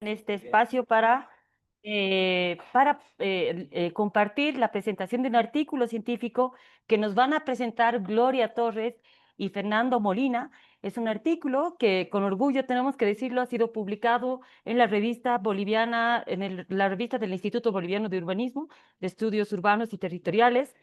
este espacio para compartir la presentación de un artículo científico que nos van a presentar Gloria Torres y Fernando Molina. Es un artículo que, con orgullo tenemos que decirlo, ha sido publicado en la revista boliviana, la revista del Instituto Boliviano de Urbanismo, de Estudios Urbanos y Territoriales.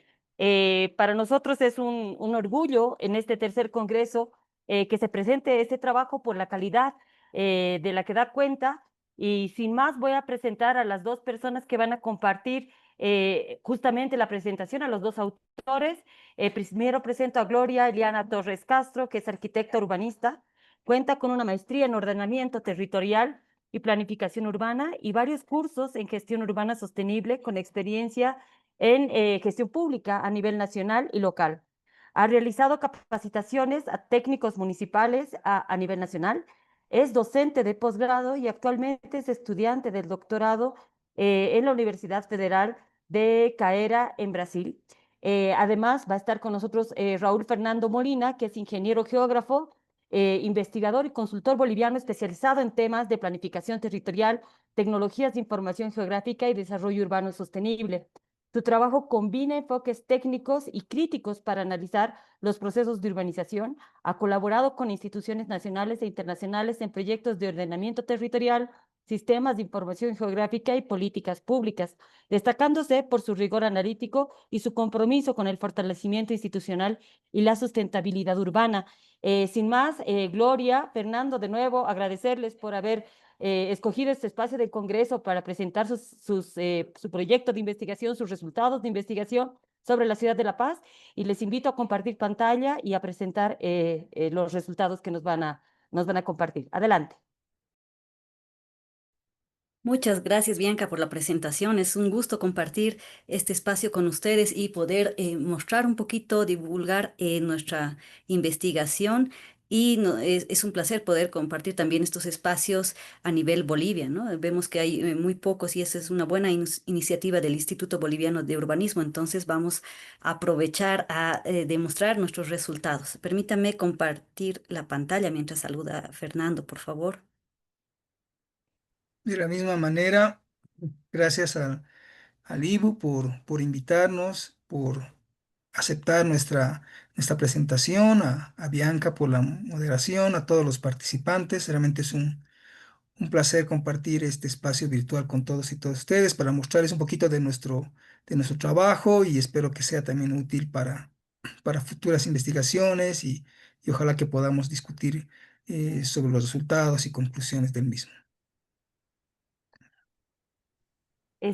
Para nosotros es un orgullo en este tercer congreso que se presente este trabajo por la calidad de la que da cuenta. Y sin más, voy a presentar a las dos personas que van a compartir justamente la presentación, a los dos autores. Primero presento a Gloria Eliana Torres Castro, que es arquitecta urbanista. Cuenta con una maestría en ordenamiento territorial y planificación urbana y varios cursos en gestión urbana sostenible con experiencia en gestión pública a nivel nacional y local. Ha realizado capacitaciones a técnicos municipales a nivel nacional. Es docente de posgrado y actualmente es estudiante del doctorado en la Universidad Federal de Caera, en Brasil. Además, va a estar con nosotros Raúl Fernando Molina, que es ingeniero geógrafo, investigador y consultor boliviano especializado en temas de planificación territorial, tecnologías de información geográfica y desarrollo urbano sostenible. Su trabajo combina enfoques técnicos y críticos para analizar los procesos de urbanización. Ha colaborado con instituciones nacionales e internacionales en proyectos de ordenamiento territorial, sistemas de información geográfica y políticas públicas, destacándose por su rigor analítico y su compromiso con el fortalecimiento institucional y la sustentabilidad urbana. Sin más, Gloria, Fernando, de nuevo agradecerles por haber escogido este espacio del Congreso para presentar su proyecto de investigación, sus resultados de investigación sobre la ciudad de La Paz, y les invito a compartir pantalla y a presentar los resultados que nos van a compartir. Adelante. Muchas gracias, Bianca, por la presentación. Es un gusto compartir este espacio con ustedes y poder mostrar un poquito, divulgar nuestra investigación. Y es un placer poder compartir también estos espacios a nivel Bolivia, ¿no? Vemos que hay muy pocos y esa es una buena iniciativa del Instituto Boliviano de Urbanismo. Entonces vamos a aprovechar a demostrar nuestros resultados. Permítame compartir la pantalla mientras saluda a Fernando, por favor. De la misma manera, gracias al IBU por invitarnos, por aceptar nuestra presentación, a Bianca por la moderación, a todos los participantes. Realmente es un placer compartir este espacio virtual con todos y todas ustedes para mostrarles un poquito de nuestro trabajo y espero que sea también útil para futuras investigaciones y ojalá que podamos discutir sobre los resultados y conclusiones del mismo.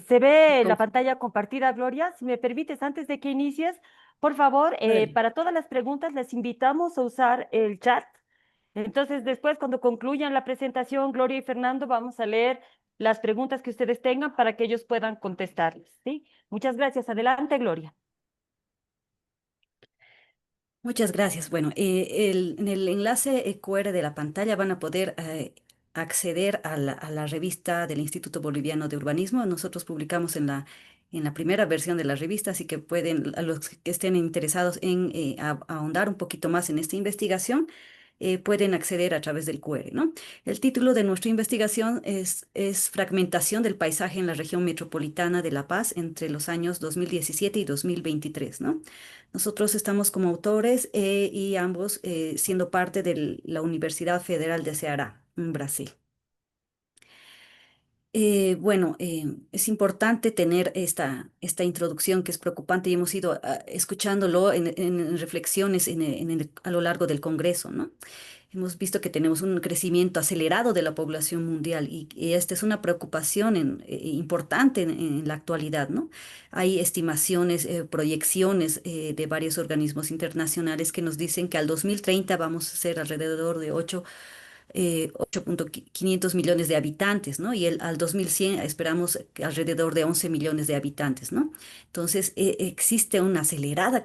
Se ve la pantalla compartida, Gloria. Si me permites, antes de que inicies, por favor, Dale. para todas las preguntas les invitamos a usar el chat. Entonces, después, cuando concluyan la presentación, Gloria y Fernando, vamos a leer las preguntas que ustedes tengan para que ellos puedan contestarles, ¿sí? Muchas gracias. Adelante, Gloria. Muchas gracias. Bueno, en el enlace QR de la pantalla van a poder acceder a la revista del Instituto Boliviano de Urbanismo. Nosotros publicamos en la primera versión de la revista, así que pueden, a los que estén interesados en ahondar un poquito más en esta investigación, pueden acceder a través del QR, ¿no? El título de nuestra investigación es Fragmentación del paisaje en la región metropolitana de La Paz entre los años 2017 y 2023, ¿no? Nosotros estamos como autores y ambos siendo parte de la Universidad Federal de Ceará, en Brasil. Es importante tener esta introducción que es preocupante y hemos ido escuchándolo en reflexiones a lo largo del Congreso, ¿no? Hemos visto que tenemos un crecimiento acelerado de la población mundial y esta es una preocupación importante en la actualidad, ¿no? Hay estimaciones, proyecciones de varios organismos internacionales que nos dicen que al 2030 vamos a ser alrededor de 8.500 millones de habitantes, ¿no? Y al 2100 esperamos que alrededor de 11 millones de habitantes, ¿no? Entonces, existe un acelerado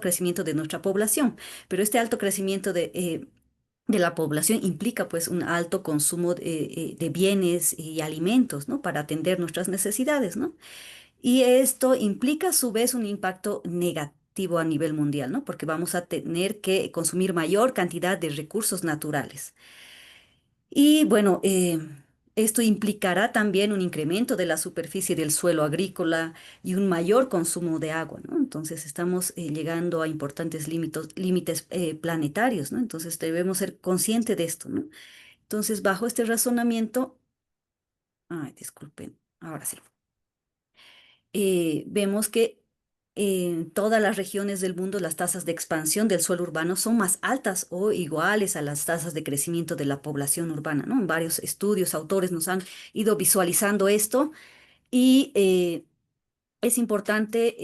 crecimiento de nuestra población, pero este alto crecimiento de la población implica pues un alto consumo de bienes y alimentos, ¿no? Para atender nuestras necesidades, ¿no? Y esto implica a su vez un impacto negativo a nivel mundial, ¿no? Porque vamos a tener que consumir mayor cantidad de recursos naturales. Y bueno, Esto implicará también un incremento de la superficie del suelo agrícola y un mayor consumo de agua, ¿no? Entonces estamos llegando a importantes límites planetarios, ¿no? Entonces debemos ser conscientes de esto, ¿no? Entonces, bajo este razonamiento, ay, disculpen, ahora sí, vemos que en todas las regiones del mundo las tasas de expansión del suelo urbano son más altas o iguales a las tasas de crecimiento de la población urbana, ¿no? En varios estudios, autores nos han ido visualizando esto y es importante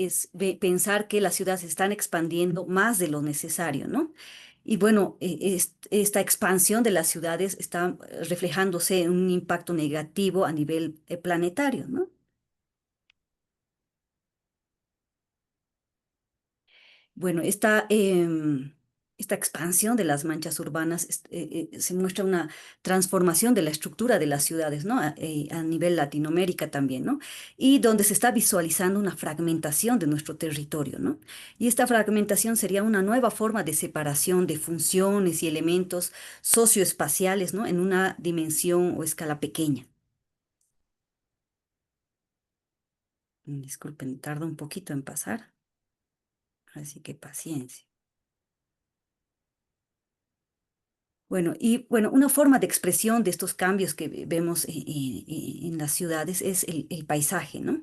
pensar que las ciudades se están expandiendo más de lo necesario, ¿no? Y bueno, esta expansión de las ciudades está reflejándose en un impacto negativo a nivel planetario, ¿no? Bueno, esta expansión de las manchas urbanas se muestra una transformación de la estructura de las ciudades, ¿no? A nivel Latinoamérica también, ¿no? Y donde se está visualizando una fragmentación de nuestro territorio, ¿no? Y esta fragmentación sería una nueva forma de separación de funciones y elementos socioespaciales, ¿no? En una dimensión o escala pequeña. Disculpen, tarda un poquito en pasar, así que paciencia. Bueno, y bueno, una forma de expresión de estos cambios que vemos en las ciudades es el paisaje, ¿no?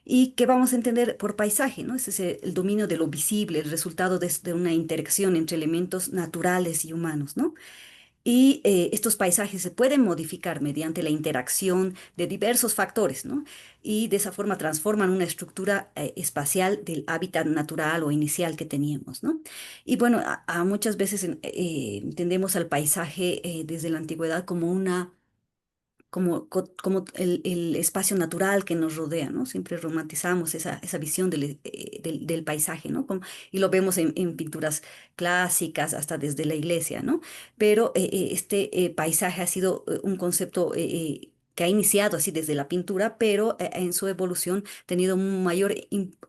¿Y qué vamos a entender por paisaje, ¿no? Ese es el dominio de lo visible, el resultado de una interacción entre elementos naturales y humanos, ¿no? Y estos paisajes se pueden modificar mediante la interacción de diversos factores, ¿no? Y de esa forma transforman una estructura espacial del hábitat natural o inicial que teníamos, ¿no? Y bueno, muchas veces entendemos al paisaje desde la antigüedad como como el espacio natural que nos rodea, ¿no? Siempre romantizamos esa visión del paisaje, ¿no? Y lo vemos en pinturas clásicas, hasta desde la iglesia, ¿no? Pero este paisaje ha sido un concepto que ha iniciado así desde la pintura, pero en su evolución ha tenido un mayor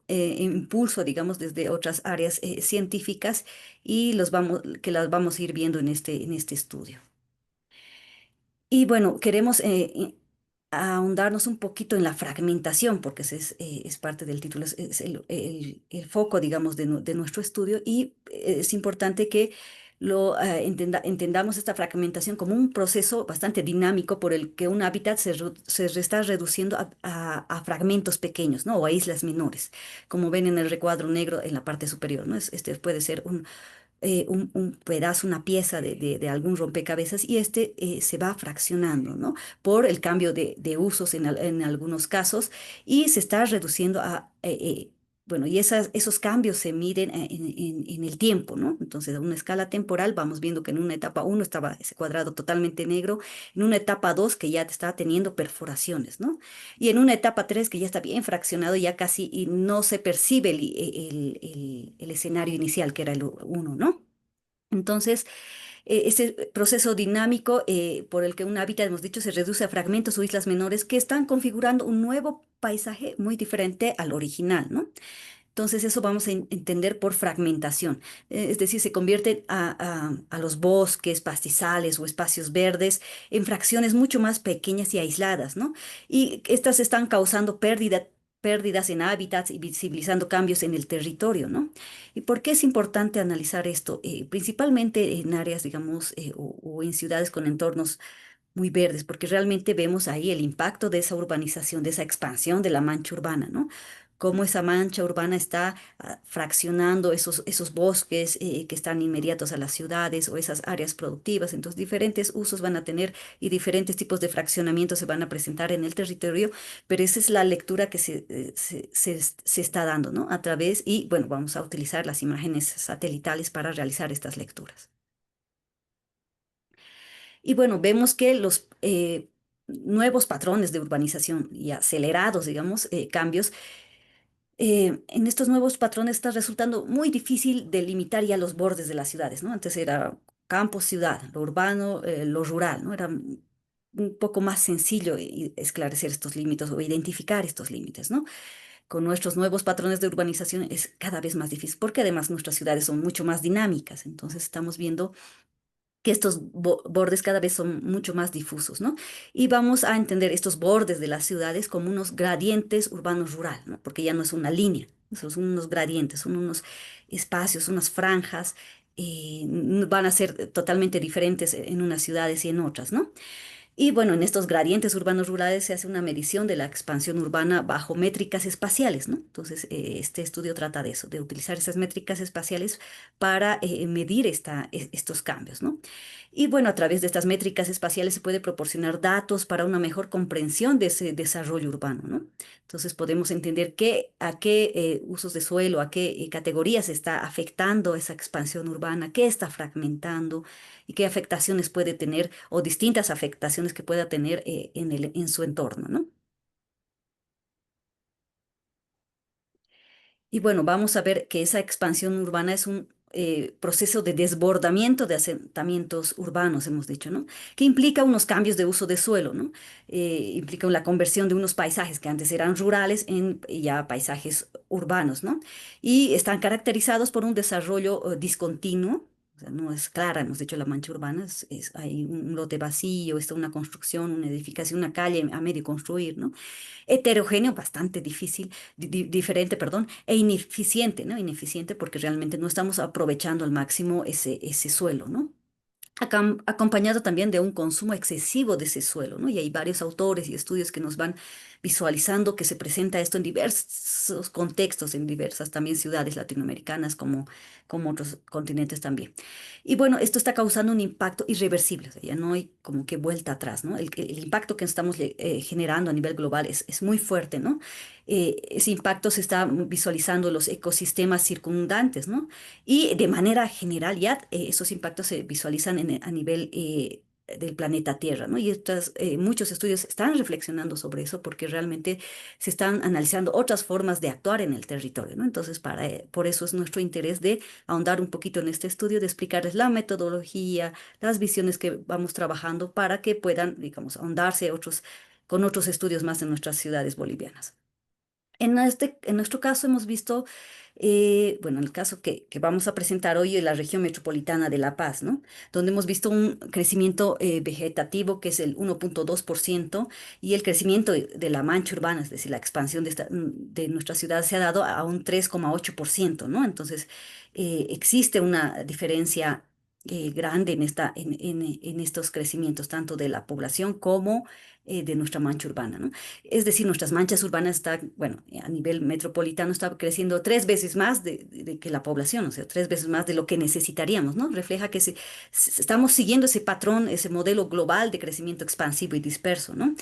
impulso, digamos, desde otras áreas científicas y que las vamos a ir viendo en este estudio. Y bueno, queremos ahondarnos un poquito en la fragmentación, porque ese es parte del título, es el foco, digamos, de nuestro estudio, y es importante que entendamos esta fragmentación como un proceso bastante dinámico por el que un hábitat se está reduciendo a fragmentos pequeños, ¿no? O a islas menores, como ven en el recuadro negro en la parte superior, ¿no? Este puede ser un pedazo, una pieza de algún rompecabezas y este se va fraccionando, ¿no? Por el cambio de usos en algunos casos y se está reduciendo bueno, y esos cambios se miden en el tiempo, ¿no? Entonces, a una escala temporal vamos viendo que en una etapa uno estaba ese cuadrado totalmente negro, en una etapa 2 que ya está teniendo perforaciones, ¿no? Y en una etapa 3 que ya está bien fraccionado, ya casi y no se percibe el escenario inicial, que era el uno, ¿no? Entonces, ese proceso dinámico por el que un hábitat, hemos dicho, se reduce a fragmentos o islas menores que están configurando un nuevo paisaje muy diferente al original, ¿no? Entonces, eso vamos a entender por fragmentación. Es decir, se convierte a los bosques, pastizales o espacios verdes en fracciones mucho más pequeñas y aisladas, ¿no? Y estas están causando pérdidas en hábitats y visibilizando cambios en el territorio, ¿no? ¿Y por qué es importante analizar esto? Principalmente en áreas, digamos, o en ciudades con entornos muy verdes, porque realmente vemos ahí el impacto de esa urbanización, de esa expansión de la mancha urbana, ¿no? Cómo esa mancha urbana está fraccionando esos bosques que están inmediatos a las ciudades o esas áreas productivas. Entonces, diferentes usos van a tener y diferentes tipos de fraccionamiento se van a presentar en el territorio, pero esa es la lectura que se está dando, ¿no? A través, y bueno, vamos a utilizar las imágenes satelitales para realizar estas lecturas. Y bueno, vemos que los nuevos patrones de urbanización y acelerados, digamos, cambios, en estos nuevos patrones está resultando muy difícil delimitar ya los bordes de las ciudades, ¿no? Antes era campo, ciudad, lo urbano, lo rural, ¿no? Era un poco más sencillo esclarecer estos límites o identificar estos límites, ¿no? Con nuestros nuevos patrones de urbanización es cada vez más difícil, porque además nuestras ciudades son mucho más dinámicas, entonces estamos viendo que estos bordes cada vez son mucho más difusos, ¿no? Y vamos a entender estos bordes de las ciudades como unos gradientes urbanos rural, ¿no? Porque ya no es una línea, son unos gradientes, son unos espacios, unas franjas, van a ser totalmente diferentes en unas ciudades y en otras, ¿no? Y bueno, en estos gradientes urbanos rurales se hace una medición de la expansión urbana bajo métricas espaciales, ¿no? Entonces, este estudio trata de eso, de utilizar esas métricas espaciales para medir estos cambios, ¿no? Y bueno, a través de estas métricas espaciales se puede proporcionar datos para una mejor comprensión de ese desarrollo urbano, ¿no? Entonces podemos entender a qué usos de suelo, a qué categorías está afectando esa expansión urbana, qué está fragmentando y qué afectaciones puede tener o distintas afectaciones que pueda tener en su entorno, ¿no? Y bueno, vamos a ver que esa expansión urbana es un proceso de desbordamiento de asentamientos urbanos, hemos dicho, ¿no? Que implica unos cambios de uso de suelo, ¿no? Implica la conversión de unos paisajes que antes eran rurales en ya paisajes urbanos, ¿no? Y están caracterizados por un desarrollo discontinuo. O sea, no es clara, hemos dicho, la mancha urbana, hay un lote vacío, está una construcción, una edificación, una calle a medio construir, ¿no? Heterogéneo, bastante difícil, diferente, perdón, e ineficiente, ¿no? Ineficiente porque realmente no estamos aprovechando al máximo ese suelo, ¿no? Acompañado también de un consumo excesivo de ese suelo, ¿no? Y hay varios autores y estudios que nos van visualizando que se presenta esto en diversos contextos, en diversas también ciudades latinoamericanas como otros continentes también. Y bueno, esto está causando un impacto irreversible, o sea, ya no hay como que vuelta atrás, ¿no? El impacto que estamos generando a nivel global es muy fuerte, ¿no? Ese impacto se está visualizando en los ecosistemas circundantes, ¿no? Y de manera general ya esos impactos se visualizan a nivel del planeta Tierra, ¿no? Y muchos estudios están reflexionando sobre eso porque realmente se están analizando otras formas de actuar en el territorio, ¿no? Entonces, por eso es nuestro interés de ahondar un poquito en este estudio, de explicarles la metodología, las visiones que vamos trabajando para que puedan, digamos, ahondarse con otros estudios más en nuestras ciudades bolivianas. En nuestro caso hemos visto, bueno, en el caso que vamos a presentar hoy en la región metropolitana de La Paz, ¿no? Donde hemos visto un crecimiento vegetativo que es el 1,2% y el crecimiento de la mancha urbana, es decir, la expansión de nuestra ciudad se ha dado a un 3,8%, ¿no? Entonces, existe una diferencia grande en estos crecimientos, tanto de la población como de nuestra mancha urbana, ¿no? Es decir, nuestras manchas urbanas están, bueno, a nivel metropolitano está creciendo 3 veces más de que la población, o sea, 3 veces más de lo que necesitaríamos, ¿no? Refleja que estamos siguiendo ese patrón, ese modelo global de crecimiento expansivo y disperso, ¿no?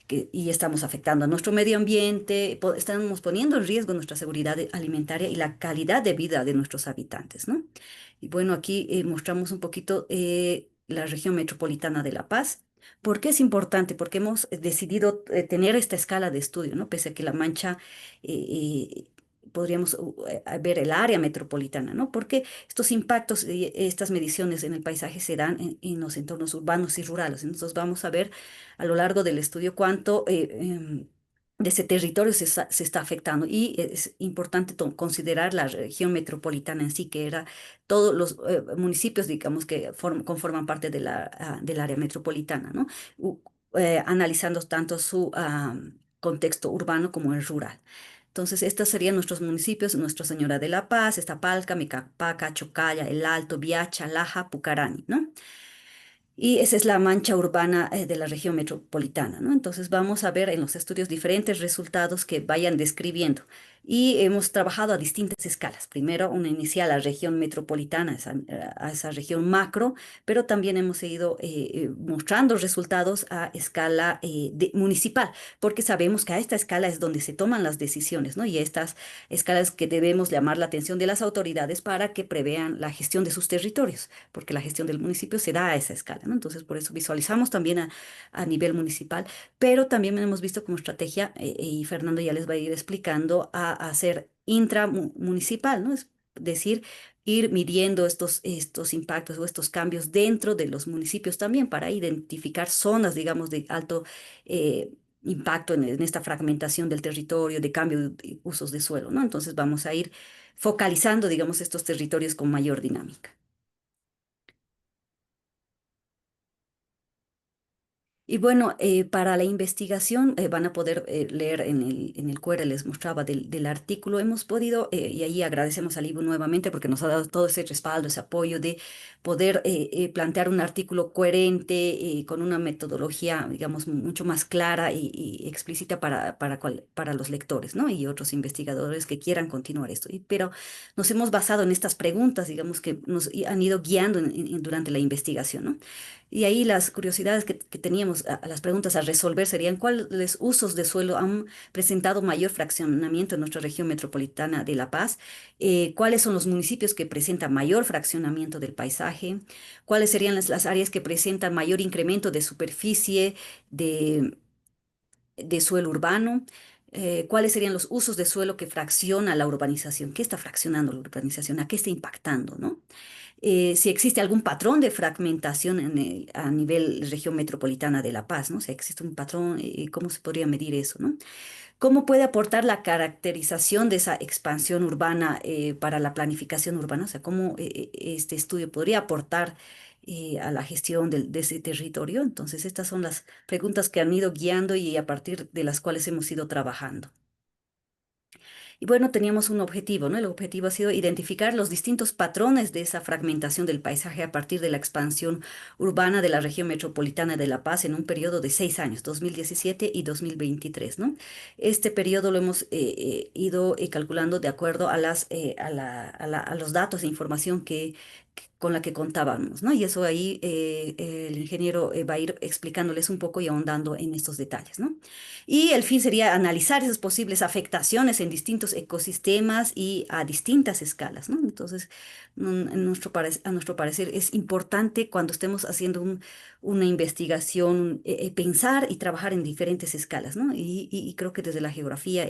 Y estamos afectando a nuestro medio ambiente, estamos poniendo en riesgo nuestra seguridad alimentaria y la calidad de vida de nuestros habitantes, ¿no? Y bueno, aquí mostramos un poquito la región metropolitana de La Paz. ¿Por qué es importante? Porque hemos decidido tener esta escala de estudio, ¿no? Pese a que La Mancha, podríamos ver el área metropolitana, ¿no? Porque estos impactos y estas mediciones en el paisaje se dan en los entornos urbanos y rurales. Entonces vamos a ver a lo largo del estudio cuánto de ese territorio se está afectando. Y es importante considerar la región metropolitana en sí, que era todos los municipios, digamos, que conforman parte del área metropolitana, ¿no? Analizando tanto su contexto urbano como el rural. Entonces, estos serían nuestros municipios: Nuestra Señora de la Paz, Iztapalca, Micapaca, Chocalla, El Alto, Viacha, Laja, Pucarani, ¿no? Y esa es la mancha urbana de la región metropolitana, ¿no? Entonces vamos a ver en los estudios diferentes resultados que vayan describiendo. Y hemos trabajado a distintas escalas. Primero, una inicial a la región metropolitana, a esa región macro, pero también hemos seguido mostrando resultados a escala municipal, porque sabemos que a esta escala es donde se toman las decisiones, ¿no? Y estas escalas que debemos llamar la atención de las autoridades para que prevean la gestión de sus territorios, porque la gestión del municipio se da a esa escala, ¿no? Entonces, por eso visualizamos también a nivel municipal, pero también hemos visto como estrategia, y Fernando ya les va a ir explicando, a hacer intramunicipal, ¿no? Es decir, ir midiendo estos impactos o estos cambios dentro de los municipios también para identificar zonas, digamos, de alto impacto en esta fragmentación del territorio, de cambio de usos de suelo, ¿no? Entonces vamos a ir focalizando, digamos, estos territorios con mayor dinámica. Y bueno, para la investigación van a poder leer en el QR, les mostraba del artículo, hemos podido, y ahí agradecemos al IBU nuevamente porque nos ha dado todo ese respaldo, ese apoyo de poder plantear un artículo coherente, con una metodología, digamos, mucho más clara y explícita para los lectores, ¿no? Y otros investigadores que quieran continuar esto. Pero nos hemos basado en estas preguntas, digamos, que nos han ido guiando durante la investigación, ¿no? Y ahí las curiosidades que teníamos, las preguntas a resolver serían: ¿cuáles usos de suelo han presentado mayor fraccionamiento en nuestra región metropolitana de La Paz? ¿Cuáles son los municipios que presentan mayor fraccionamiento del paisaje? ¿Cuáles serían las áreas que presentan mayor incremento de superficie de, de suelo urbano? ¿Cuáles serían los usos de suelo que fracciona la urbanización? ¿Qué está fraccionando la urbanización? ¿A qué está impactando, no? Si existe algún patrón de fragmentación a nivel región metropolitana de La Paz, ¿no? Si existe un patrón, ¿cómo se podría medir eso, no? ¿Cómo puede aportar la caracterización de esa expansión urbana para la planificación urbana? O sea, ¿cómo este estudio podría aportar a la gestión de ese territorio? Entonces, estas son las preguntas que han ido guiando y a partir de las cuales hemos ido trabajando. Y bueno, teníamos un objetivo, ¿no? El objetivo ha sido identificar los distintos patrones de esa fragmentación del paisaje a partir de la expansión urbana de la región metropolitana de La Paz en un periodo de 6 años, 2017 y 2023, ¿no? Este periodo lo hemos ido calculando de acuerdo a a los datos e información con la que contábamos, ¿no? Y eso ahí el ingeniero va a ir explicándoles un poco y ahondando en estos detalles, ¿no? Y el fin sería analizar esas posibles afectaciones en distintos ecosistemas y a distintas escalas, ¿no? Entonces, a nuestro parecer es importante cuando estemos haciendo una investigación pensar y trabajar en diferentes escalas, ¿no? Y creo que desde la geografía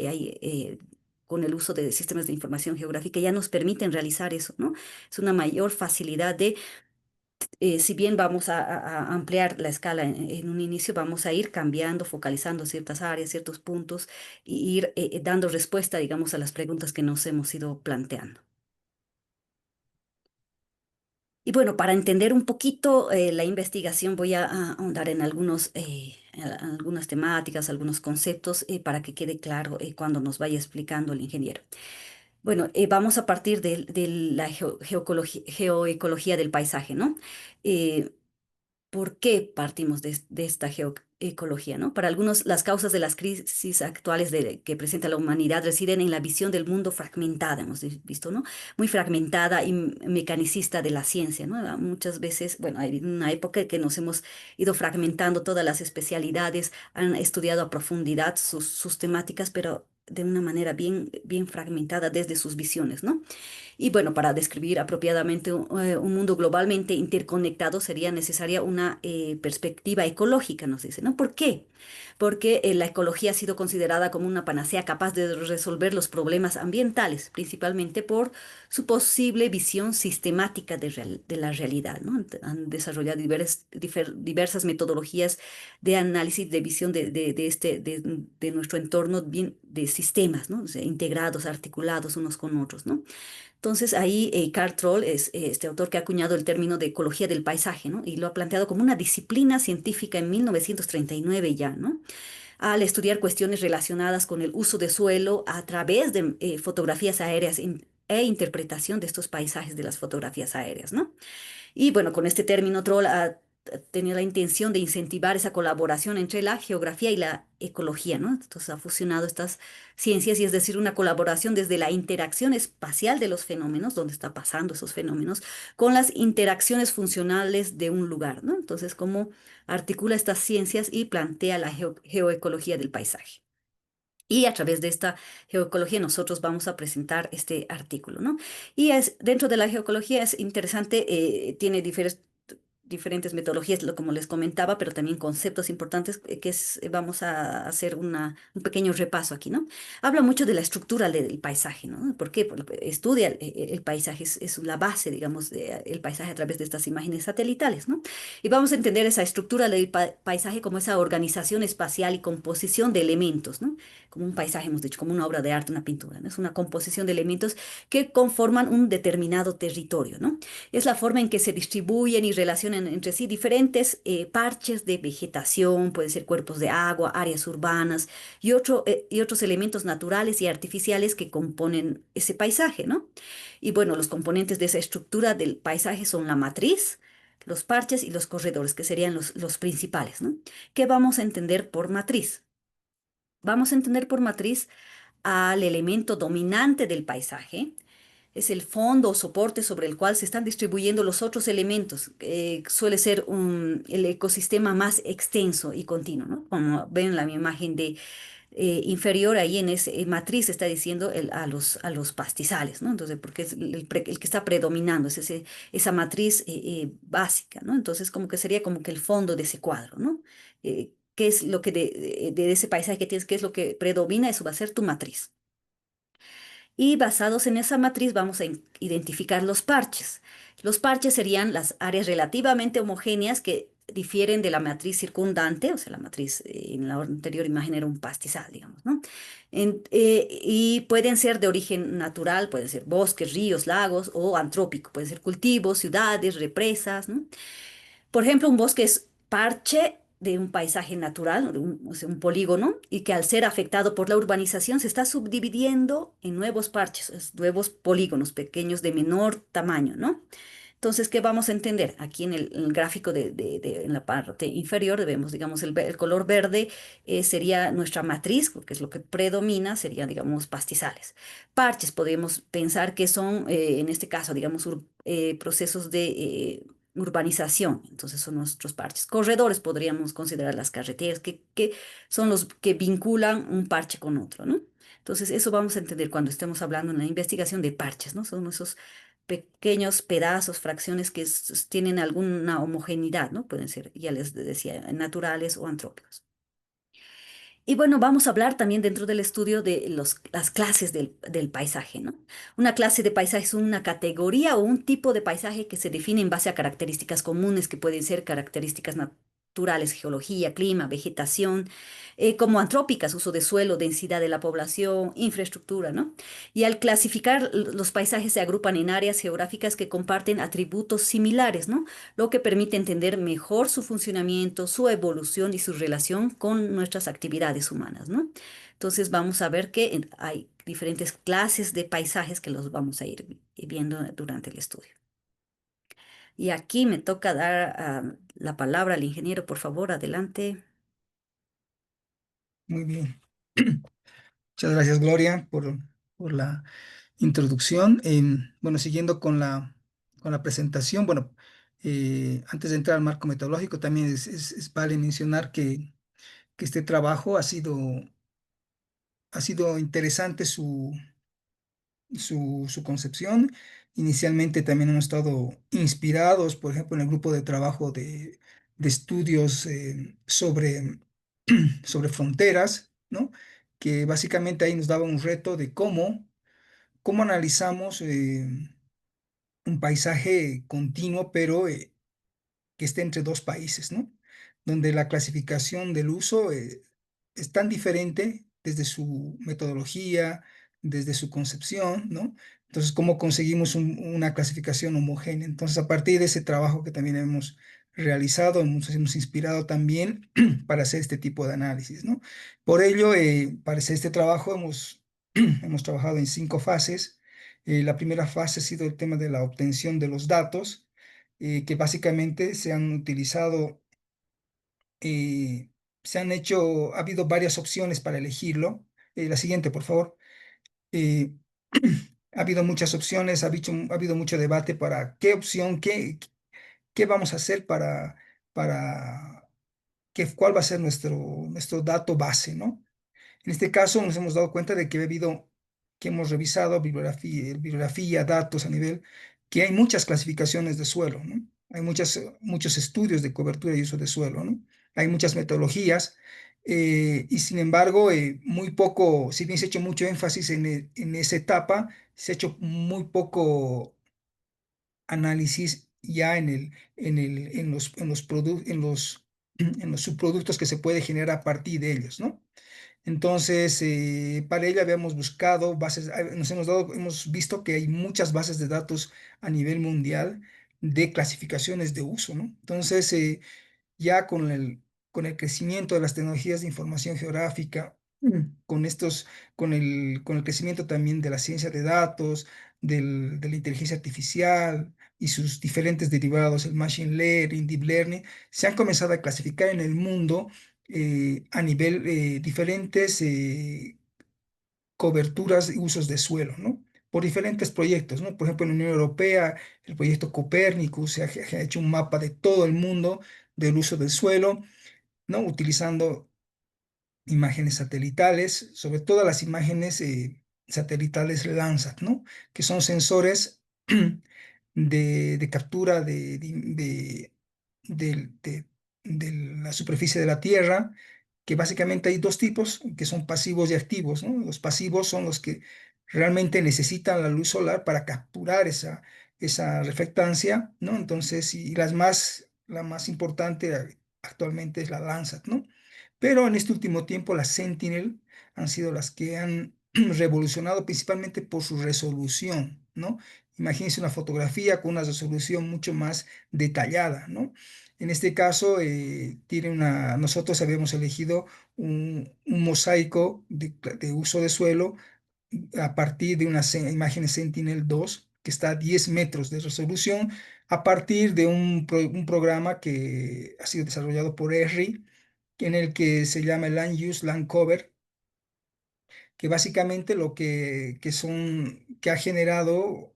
con el uso de sistemas de información geográfica ya nos permiten realizar eso, ¿no? Es una mayor facilidad de si bien vamos a ampliar la escala en un inicio, vamos a ir cambiando, focalizando ciertas áreas, ciertos puntos, y ir dando respuesta, digamos, a las preguntas que nos hemos ido planteando. Y bueno, para entender un poquito la investigación, voy a ahondar en algunas temáticas, algunos conceptos, para que quede claro cuando nos vaya explicando el ingeniero. Bueno, vamos a partir de la geoecología del paisaje, ¿no? Eh, ¿Por qué partimos de esta geoecología, ¿no? Para algunos, las causas de las crisis actuales que presenta la humanidad residen en la visión del mundo fragmentada, hemos visto, ¿no? Muy fragmentada y mecanicista de la ciencia, ¿no? Muchas veces, bueno, hay una época en que nos hemos ido fragmentando todas las especialidades, han estudiado a profundidad sus temáticas, pero de una manera bien fragmentada desde sus visiones, ¿no? Y bueno, para describir apropiadamente un mundo globalmente interconectado sería necesaria una perspectiva ecológica, nos dice, ¿no? ¿Por qué? Porque la ecología ha sido considerada como una panacea capaz de resolver los problemas ambientales, principalmente por su posible visión sistemática de la realidad, ¿no? Han desarrollado diversas metodologías de análisis, de visión de nuestro entorno, bien, de sistemas, ¿no? O sea, integrados, articulados unos con otros, ¿no? Entonces ahí Carl Troll es este autor que ha acuñado el término de ecología del paisaje, ¿no? Y lo ha planteado como una disciplina científica en 1939 ya, ¿no? Al estudiar cuestiones relacionadas con el uso de suelo a través de fotografías aéreas e interpretación de estos paisajes de las fotografías aéreas, ¿no? Y bueno, con este término, Troll ha tenido la intención de incentivar esa colaboración entre la geografía y la ecología, ¿no? Entonces ha fusionado estas ciencias y es decir, una colaboración desde la interacción espacial de los fenómenos, donde está pasando esos fenómenos, con las interacciones funcionales de un lugar, ¿no? Entonces, cómo articula estas ciencias y plantea la geoecología del paisaje. Y a través de esta geoecología nosotros vamos a presentar este artículo, ¿no? Y dentro de la geoecología es interesante, tiene diferentes metodologías, como les comentaba, pero también conceptos importantes vamos a hacer un pequeño repaso aquí, ¿no? Habla mucho de la estructura del paisaje, ¿no? ¿Por qué? Porque estudia el paisaje, es la base, digamos, del paisaje a través de estas imágenes satelitales, ¿no? Y vamos a entender esa estructura del paisaje como esa organización espacial y composición de elementos, ¿no? Como un paisaje, hemos dicho, como una obra de arte, una pintura, ¿no? Es una composición de elementos que conforman un determinado territorio, ¿no? Es la forma en que se distribuyen y relacionan relacionan entre sí diferentes parches de vegetación, pueden ser cuerpos de agua, áreas urbanas y otros elementos naturales y artificiales que componen ese paisaje, ¿no? Y bueno, los componentes de esa estructura del paisaje son la matriz, los parches y los corredores, que serían los principales, ¿no? ¿Qué vamos a entender por matriz? Vamos a entender por matriz al elemento dominante del paisaje. Es el fondo o soporte sobre el cual se están distribuyendo los otros elementos. Suele ser el ecosistema más extenso y continuo, ¿no? Como ven en la imagen de inferior, ahí en esa matriz está diciendo a los pastizales, ¿no? Entonces, porque es el que está predominando, es esa matriz básica, ¿no? Entonces, como que sería como que el fondo de ese cuadro, ¿no? ¿Qué es lo que de ese paisaje que tienes, qué es lo que predomina? Eso va a ser tu matriz. Y basados en esa matriz vamos a identificar los parches. Los parches serían las áreas relativamente homogéneas que difieren de la matriz circundante, o sea, la matriz en la anterior imagen era un pastizal, digamos, ¿no? Y pueden ser de origen natural, pueden ser bosques, ríos, lagos, o antrópico, pueden ser cultivos, ciudades, represas, ¿no? Por ejemplo, un bosque es parche de un paisaje natural, o sea, un polígono, y que al ser afectado por la urbanización se está subdividiendo en nuevos parches, nuevos polígonos pequeños de menor tamaño, ¿no? Entonces, ¿qué vamos a entender? Aquí en el gráfico en la parte inferior vemos, digamos, el color verde sería nuestra matriz, porque es lo que predomina, serían, digamos, pastizales. Parches, podemos pensar que son, en este caso, digamos, procesos de urbanización, entonces son nuestros parches. Corredores podríamos considerar las carreteras, que son los que vinculan un parche con otro, ¿no? Entonces, eso vamos a entender cuando estemos hablando en la investigación de parches, ¿no? Son esos pequeños pedazos, fracciones que tienen alguna homogeneidad, ¿no? Pueden ser, ya les decía, naturales o antrópicos. Y bueno, vamos a hablar también dentro del estudio de las clases del paisaje, ¿no? Una clase de paisaje es una categoría o un tipo de paisaje que se define en base a características comunes que pueden ser características naturales, geología, clima, vegetación, como antrópicas, uso de suelo, densidad de la población, infraestructura, ¿no? Y al clasificar los paisajes se agrupan en áreas geográficas que comparten atributos similares, ¿no? Lo que permite entender mejor su funcionamiento, su evolución y su relación con nuestras actividades humanas, ¿no? Entonces vamos a ver que hay diferentes clases de paisajes que los vamos a ir viendo durante el estudio. Y aquí me toca dar la palabra al ingeniero, por favor, adelante. Muy bien. Muchas gracias, Gloria, por la introducción. Bueno, siguiendo con la presentación, bueno, antes de entrar al marco metodológico, también vale mencionar que este trabajo ha sido interesante su concepción. Inicialmente también hemos estado inspirados, por ejemplo, en el grupo de trabajo de estudios sobre fronteras, ¿no? Que básicamente ahí nos daba un reto de cómo analizamos un paisaje continuo, pero que esté entre dos países, ¿no? Donde la clasificación del uso es tan diferente desde su metodología, desde su concepción, ¿no? Entonces, ¿cómo conseguimos una clasificación homogénea? Entonces, a partir de ese trabajo que también hemos realizado, nos hemos inspirado también para hacer este tipo de análisis, ¿no? Por ello, para hacer este trabajo hemos trabajado en 5 fases. La primera fase ha sido el tema de la obtención de los datos que básicamente se han utilizado, eh, ha habido varias opciones para elegirlo. La siguiente, por favor. Eh, ha habido muchas opciones, ha habido mucho debate para qué opción, qué vamos a hacer para cuál va a ser nuestro dato base, ¿no? En este caso nos hemos dado cuenta de que hemos revisado bibliografía, datos a nivel, que hay muchas clasificaciones de suelo, ¿no? Hay muchos estudios de cobertura y uso de suelo, ¿no? Hay muchas metodologías y sin embargo, muy poco, si bien se ha hecho mucho énfasis en esa etapa, se ha hecho muy poco análisis ya en los subproductos que se puede generar a partir de ellos, ¿no? Entonces, para ello habíamos buscado hemos visto que hay muchas bases de datos a nivel mundial de clasificaciones de uso, ¿no? Entonces, ya con el crecimiento de las tecnologías de información geográfica, con con el crecimiento también de la ciencia de datos, de la inteligencia artificial y sus diferentes derivados, el machine learning, deep learning, se han comenzado a clasificar en el mundo a nivel diferentes coberturas y usos de suelo, ¿no? Por diferentes proyectos, ¿no? Por ejemplo, en la Unión Europea, el proyecto Copernicus se ha hecho un mapa de todo el mundo del uso del suelo, ¿no? Utilizando imágenes satelitales, sobre todo las imágenes satelitales Landsat, ¿no? Que son sensores de captura de- de- de la superficie de la Tierra, que básicamente hay dos tipos, que son pasivos y activos, ¿no? Los pasivos son los que realmente necesitan la luz solar para capturar esa reflectancia, ¿no? Entonces, y la más importante actualmente es la Landsat, ¿no? Pero en este último tiempo las Sentinel han sido las que han revolucionado principalmente por su resolución, ¿no? Imagínense una fotografía con una resolución mucho más detallada, ¿no? En este caso, nosotros habíamos elegido un mosaico de uso de suelo a partir de unas imágenes Sentinel-2 que está a 10 metros de resolución, a partir de un programa que ha sido desarrollado por Esri, en el que se llama Land Use Land Cover, que básicamente que ha generado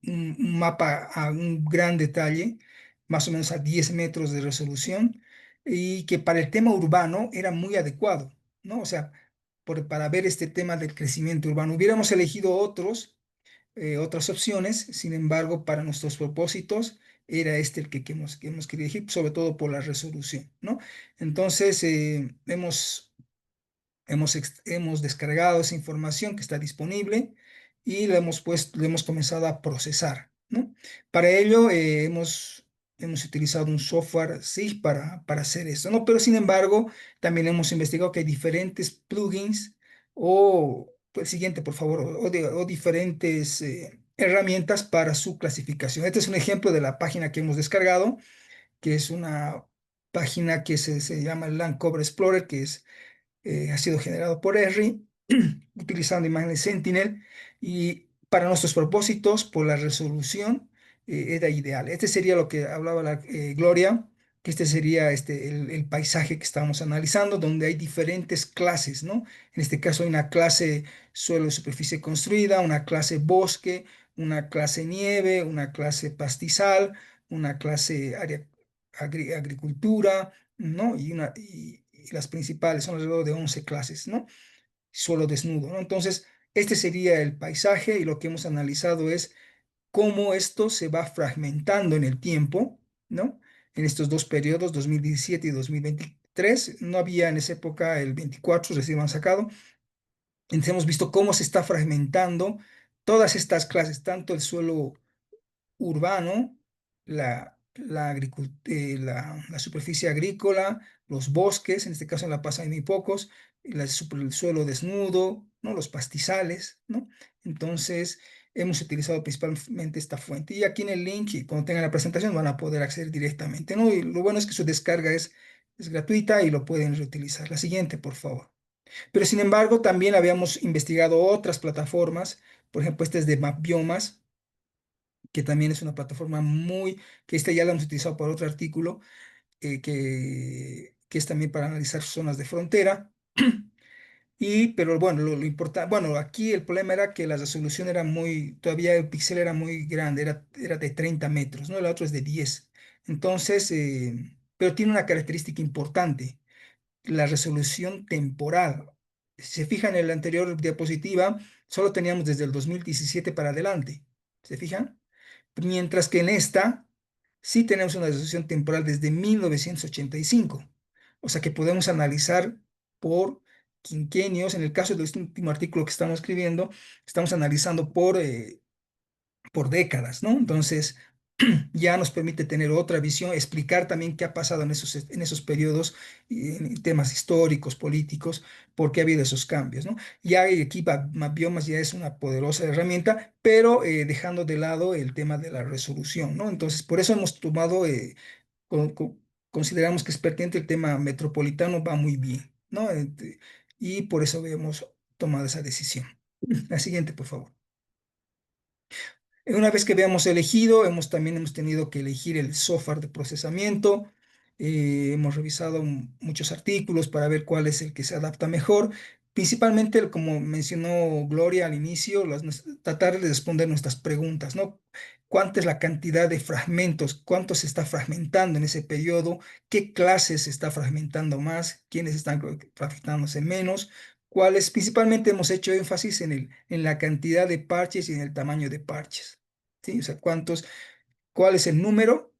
un mapa a un gran detalle, más o menos a 10 metros de resolución, y que para el tema urbano era muy adecuado, ¿no? O sea, para ver este tema del crecimiento urbano. Hubiéramos elegido otras opciones, sin embargo, para nuestros propósitos era este el que hemos querido elegir, sobre todo por la resolución, ¿no? Entonces, hemos descargado esa información que está disponible y la hemos comenzado a procesar, ¿no? Para ello, hemos utilizado un software SIG para hacer esto, ¿no? Pero sin embargo, también hemos investigado que hay diferentes plugins pues, siguiente, por favor, o diferentes herramientas para su clasificación. Este es un ejemplo de la página que hemos descargado, que es una página que se llama Land Cover Explorer, ha sido generado por Esri, utilizando imágenes Sentinel, y para nuestros propósitos, por la resolución, era ideal. Este sería lo que hablaba Gloria, que este sería el paisaje que estábamos analizando, donde hay diferentes clases, ¿no? En este caso hay una clase suelo y superficie construida, una clase bosque, una clase nieve, una clase pastizal, una clase agricultura, ¿no? Y las principales son alrededor de 11 clases, ¿no? Suelo desnudo, ¿no? Entonces, este sería el paisaje y lo que hemos analizado es cómo esto se va fragmentando en el tiempo, ¿no? En estos dos periodos, 2017 y 2023, no había en esa época el 24, recién han sacado. Entonces hemos visto cómo se está fragmentando todas estas clases, tanto el suelo urbano, la superficie agrícola, los bosques, en este caso en La Paz hay muy pocos, el suelo desnudo, ¿no? Los pastizales, ¿no? Entonces, hemos utilizado principalmente esta fuente. Y aquí en el link, y cuando tengan la presentación, van a poder acceder directamente, ¿no? Y lo bueno es que su descarga es gratuita y lo pueden reutilizar. La siguiente, por favor. Pero sin embargo, también habíamos investigado otras plataformas, por ejemplo, este es de MapBiomas, que también es una plataforma que esta ya la hemos utilizado para otro artículo, que es también para analizar zonas de frontera. Pero bueno, lo importante, bueno, aquí el problema era que la resolución era todavía el píxel era muy grande, era de 30 metros, ¿no? El otro es de 10. Entonces, pero tiene una característica importante, la resolución temporal. Si se fijan en la anterior diapositiva, solo teníamos desde el 2017 para adelante. ¿Se fijan? Mientras que en esta sí tenemos una resolución temporal desde 1985. O sea que podemos analizar por quinquenios. En el caso de este último artículo que estamos escribiendo, estamos analizando por décadas, ¿no? Entonces, ya nos permite tener otra visión, explicar también qué ha pasado en esos periodos, en temas históricos, políticos, por qué ha habido esos cambios, ¿no? Ya aquí Mapbiomas ya es una poderosa herramienta, pero dejando de lado el tema de la resolución, ¿no? Entonces, por eso hemos tomado, con- con- consideramos que es pertinente el tema metropolitano, va muy bien, ¿no? Y por eso hemos tomado esa decisión. La siguiente, por favor. Una vez que habíamos elegido, también hemos tenido que elegir el software de procesamiento. Hemos revisado muchos artículos para ver cuál es el que se adapta mejor. Principalmente, como mencionó Gloria al inicio, tratar de responder nuestras preguntas, ¿no? ¿Cuánta es la cantidad de fragmentos? ¿Cuánto se está fragmentando en ese periodo? ¿Qué clases se está fragmentando más? ¿Quiénes están fragmentándose menos? ¿Cuáles? Principalmente hemos hecho énfasis en la cantidad de parches y en el tamaño de parches. ¿Sí? O sea, cuál es el número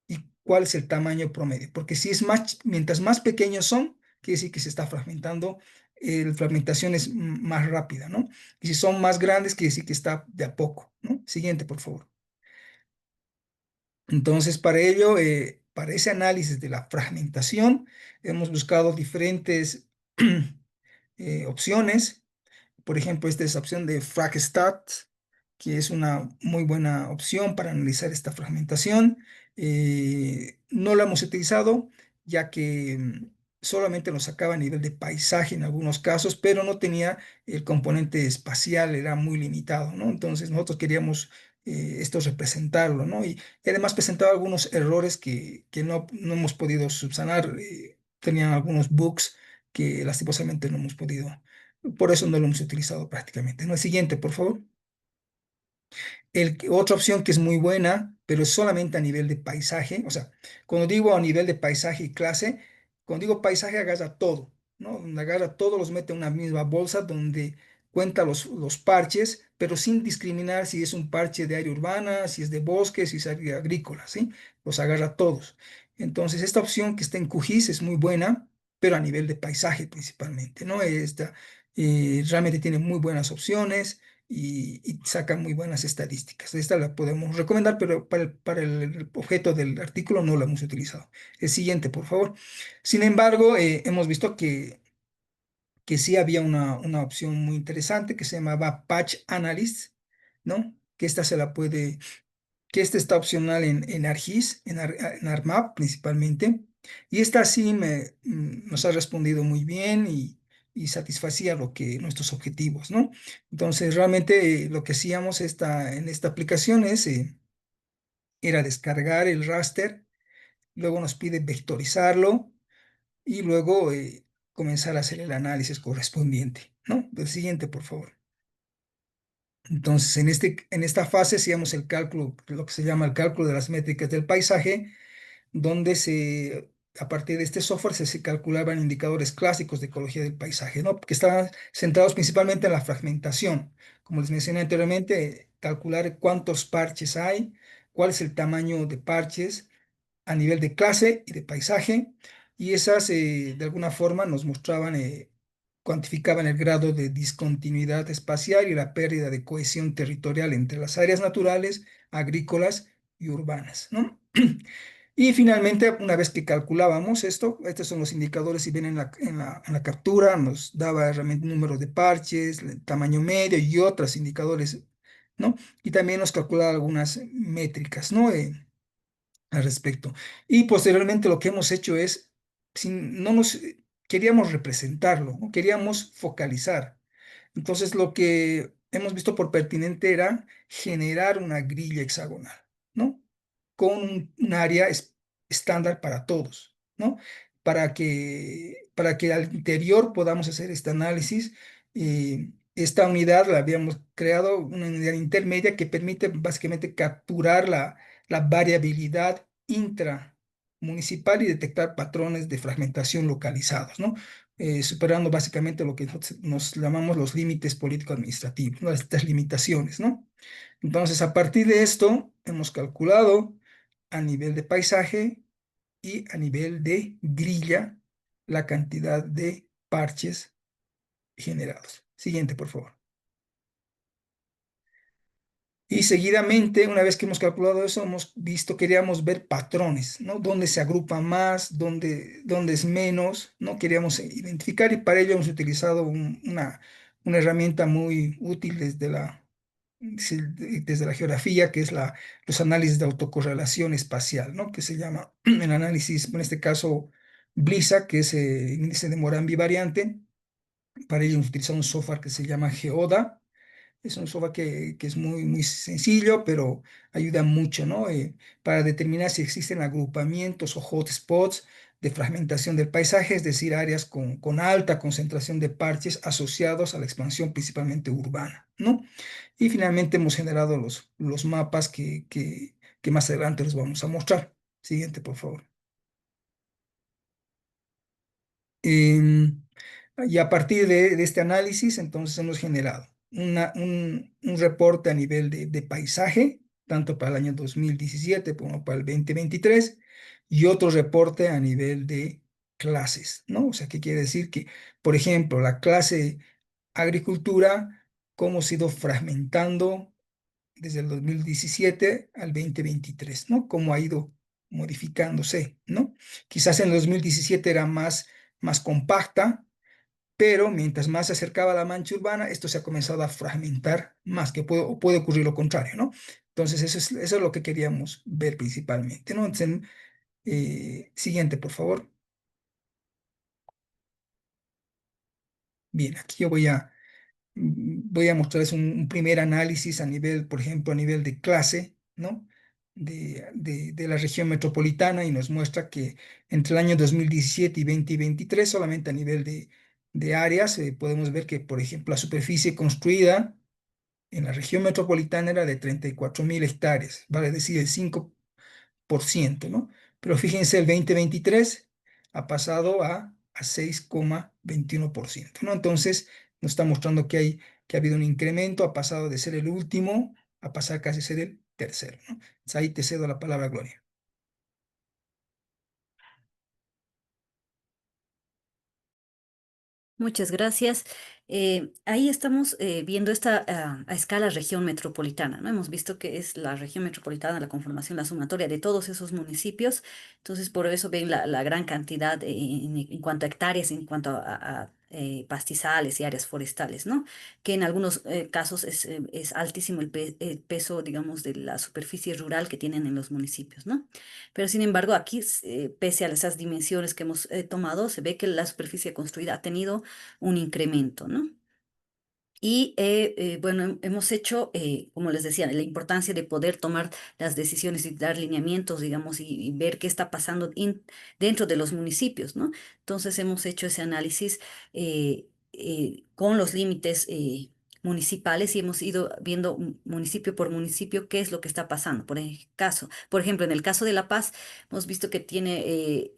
y cuál es el tamaño promedio. Porque si es más, mientras más pequeños son, quiere decir que se está fragmentando, la fragmentación es más rápida, ¿no? Y si son más grandes, quiere decir que está de a poco, ¿no? Siguiente, por favor. Entonces, para ello, para ese análisis de la fragmentación, hemos buscado diferentes opciones. Por ejemplo, esta es la opción de FragStat, que es una muy buena opción para analizar esta fragmentación. No la hemos utilizado ya que solamente nos sacaba a nivel de paisaje en algunos casos, pero no tenía el componente espacial, era muy limitado, ¿no? Entonces nosotros queríamos esto representarlo, ¿no? Y además presentaba algunos errores que no hemos podido subsanar. Tenían algunos bugs que lastimosamente no hemos podido, por eso no lo hemos utilizado prácticamente, ¿no? El siguiente, por favor. Otra opción que es muy buena, pero es solamente a nivel de paisaje. O sea, cuando digo a nivel de paisaje y clase, cuando digo paisaje agarra todo, ¿no? Agarra todo, los mete en una misma bolsa donde cuenta los parches, pero sin discriminar si es un parche de área urbana, si es de bosque, si es área agrícola, ¿sí? Los agarra todos. Entonces, esta opción que está en QGIS es muy buena, pero a nivel de paisaje principalmente, ¿no? Realmente tiene muy buenas opciones y saca muy buenas estadísticas. Esta la podemos recomendar, pero para el objeto del artículo no la hemos utilizado. El siguiente, por favor. Sin embargo, hemos visto que sí había una opción muy interesante que se llamaba Patch Analyst, ¿no? Que esta se la puede que este está opcional en ArcGIS, en ArcMap principalmente. Y esta sí nos ha respondido muy bien y satisfacía nuestros objetivos, ¿no? Entonces, realmente lo que hacíamos en esta aplicación era descargar el raster, luego nos pide vectorizarlo y luego comenzar a hacer el análisis correspondiente, ¿no? El siguiente, por favor. Entonces, en esta fase hacíamos el cálculo, lo que se llama el cálculo de las métricas del paisaje, donde a partir de este software se calculaban indicadores clásicos de ecología del paisaje, ¿no? Que estaban centrados principalmente en la fragmentación. Como les mencioné anteriormente, calcular cuántos parches hay, cuál es el tamaño de parches a nivel de clase y de paisaje, y esas de alguna forma nos mostraban, cuantificaban el grado de discontinuidad espacial y la pérdida de cohesión territorial entre las áreas naturales, agrícolas y urbanas, ¿no? Y finalmente, una vez que calculábamos esto, estos son los indicadores, si ven en la captura, nos daba realmente número de parches, el tamaño medio y otros indicadores, ¿no? Y también nos calculaba algunas métricas, ¿no? Al respecto. Y posteriormente lo que hemos hecho es, no nos queríamos representarlo, ¿no? Queríamos focalizar. Entonces lo que hemos visto por pertinente era generar una grilla hexagonal, ¿no? Con un área estándar para todos, ¿no? Para que al interior podamos hacer este análisis. Esta unidad la habíamos creado, una unidad intermedia que permite básicamente capturar la variabilidad intramunicipal y detectar patrones de fragmentación localizados, ¿no? Superando básicamente lo que nos llamamos los límites político-administrativos, ¿no? Estas limitaciones, ¿no? Entonces, a partir de esto, hemos calculado a nivel de paisaje y a nivel de grilla la cantidad de parches generados. Siguiente, por favor. Y seguidamente, una vez que hemos calculado eso, hemos visto, queríamos ver patrones, ¿no? Dónde se agrupa más, dónde es menos, ¿no? Queríamos identificar y para ello hemos utilizado una herramienta muy útil desde la geografía, que es los análisis de autocorrelación espacial, ¿no? Que se llama el análisis, en este caso, BLISA, que es el índice de Morán bivariante. Para ello hemos utilizado un software que se llama Geoda. Es un software que es muy sencillo, pero ayuda mucho, ¿no? Para determinar si existen agrupamientos o hotspots de fragmentación del paisaje, es decir, áreas con alta concentración de parches asociados a la expansión principalmente urbana, ¿no? Y finalmente hemos generado los mapas que más adelante les vamos a mostrar. Siguiente, por favor. Em, y a partir de este análisis, entonces hemos generado un reporte a nivel de paisaje, tanto para el año 2017 como para el 2023, y otro reporte a nivel de clases, ¿no? O sea, ¿qué quiere decir? Que, por ejemplo, la clase agricultura, cómo se ha ido fragmentando desde el 2017 al 2023, ¿no? Cómo ha ido modificándose, ¿no? Quizás en el 2017 era más compacta, pero mientras más se acercaba a la mancha urbana, esto se ha comenzado a fragmentar más, que puede ocurrir lo contrario, ¿no? Entonces, eso es lo que queríamos ver principalmente, ¿no? Entonces, siguiente, por favor. Bien, aquí yo voy a mostrarles un primer análisis a nivel, por ejemplo, a nivel de clase, ¿no? De la región metropolitana y nos muestra que entre el año 2017 y 2023, solamente a nivel de áreas, podemos ver que, por ejemplo, la superficie construida en la región metropolitana era de 34.000 hectáreas, vale decir, el 5%, ¿no? Pero fíjense, el 2023 ha pasado a 6,21%, ¿no? Entonces, nos está mostrando que ha habido un incremento, ha pasado de ser el último a pasar casi a ser el tercero, ¿no? Entonces, ahí te cedo la palabra, Gloria. Muchas gracias. Ahí estamos viendo esta a escala región metropolitana, ¿no? Hemos visto que es la región metropolitana, la conformación, la sumatoria de todos esos municipios. Entonces, por eso ven la gran cantidad en cuanto a hectáreas, en cuanto a pastizales y áreas forestales, ¿no? Que en algunos casos es altísimo el peso, digamos, de la superficie rural que tienen en los municipios, ¿no? Pero sin embargo, aquí, pese a esas dimensiones que hemos tomado, se ve que la superficie construida ha tenido un incremento, ¿no? Y bueno, hemos hecho, como les decía, la importancia de poder tomar las decisiones y dar lineamientos, digamos, y ver qué está pasando dentro de los municipios, ¿no? Entonces hemos hecho ese análisis con los límites municipales y hemos ido viendo municipio por municipio qué es lo que está pasando. Por ejemplo, en el caso de La Paz, hemos visto que tiene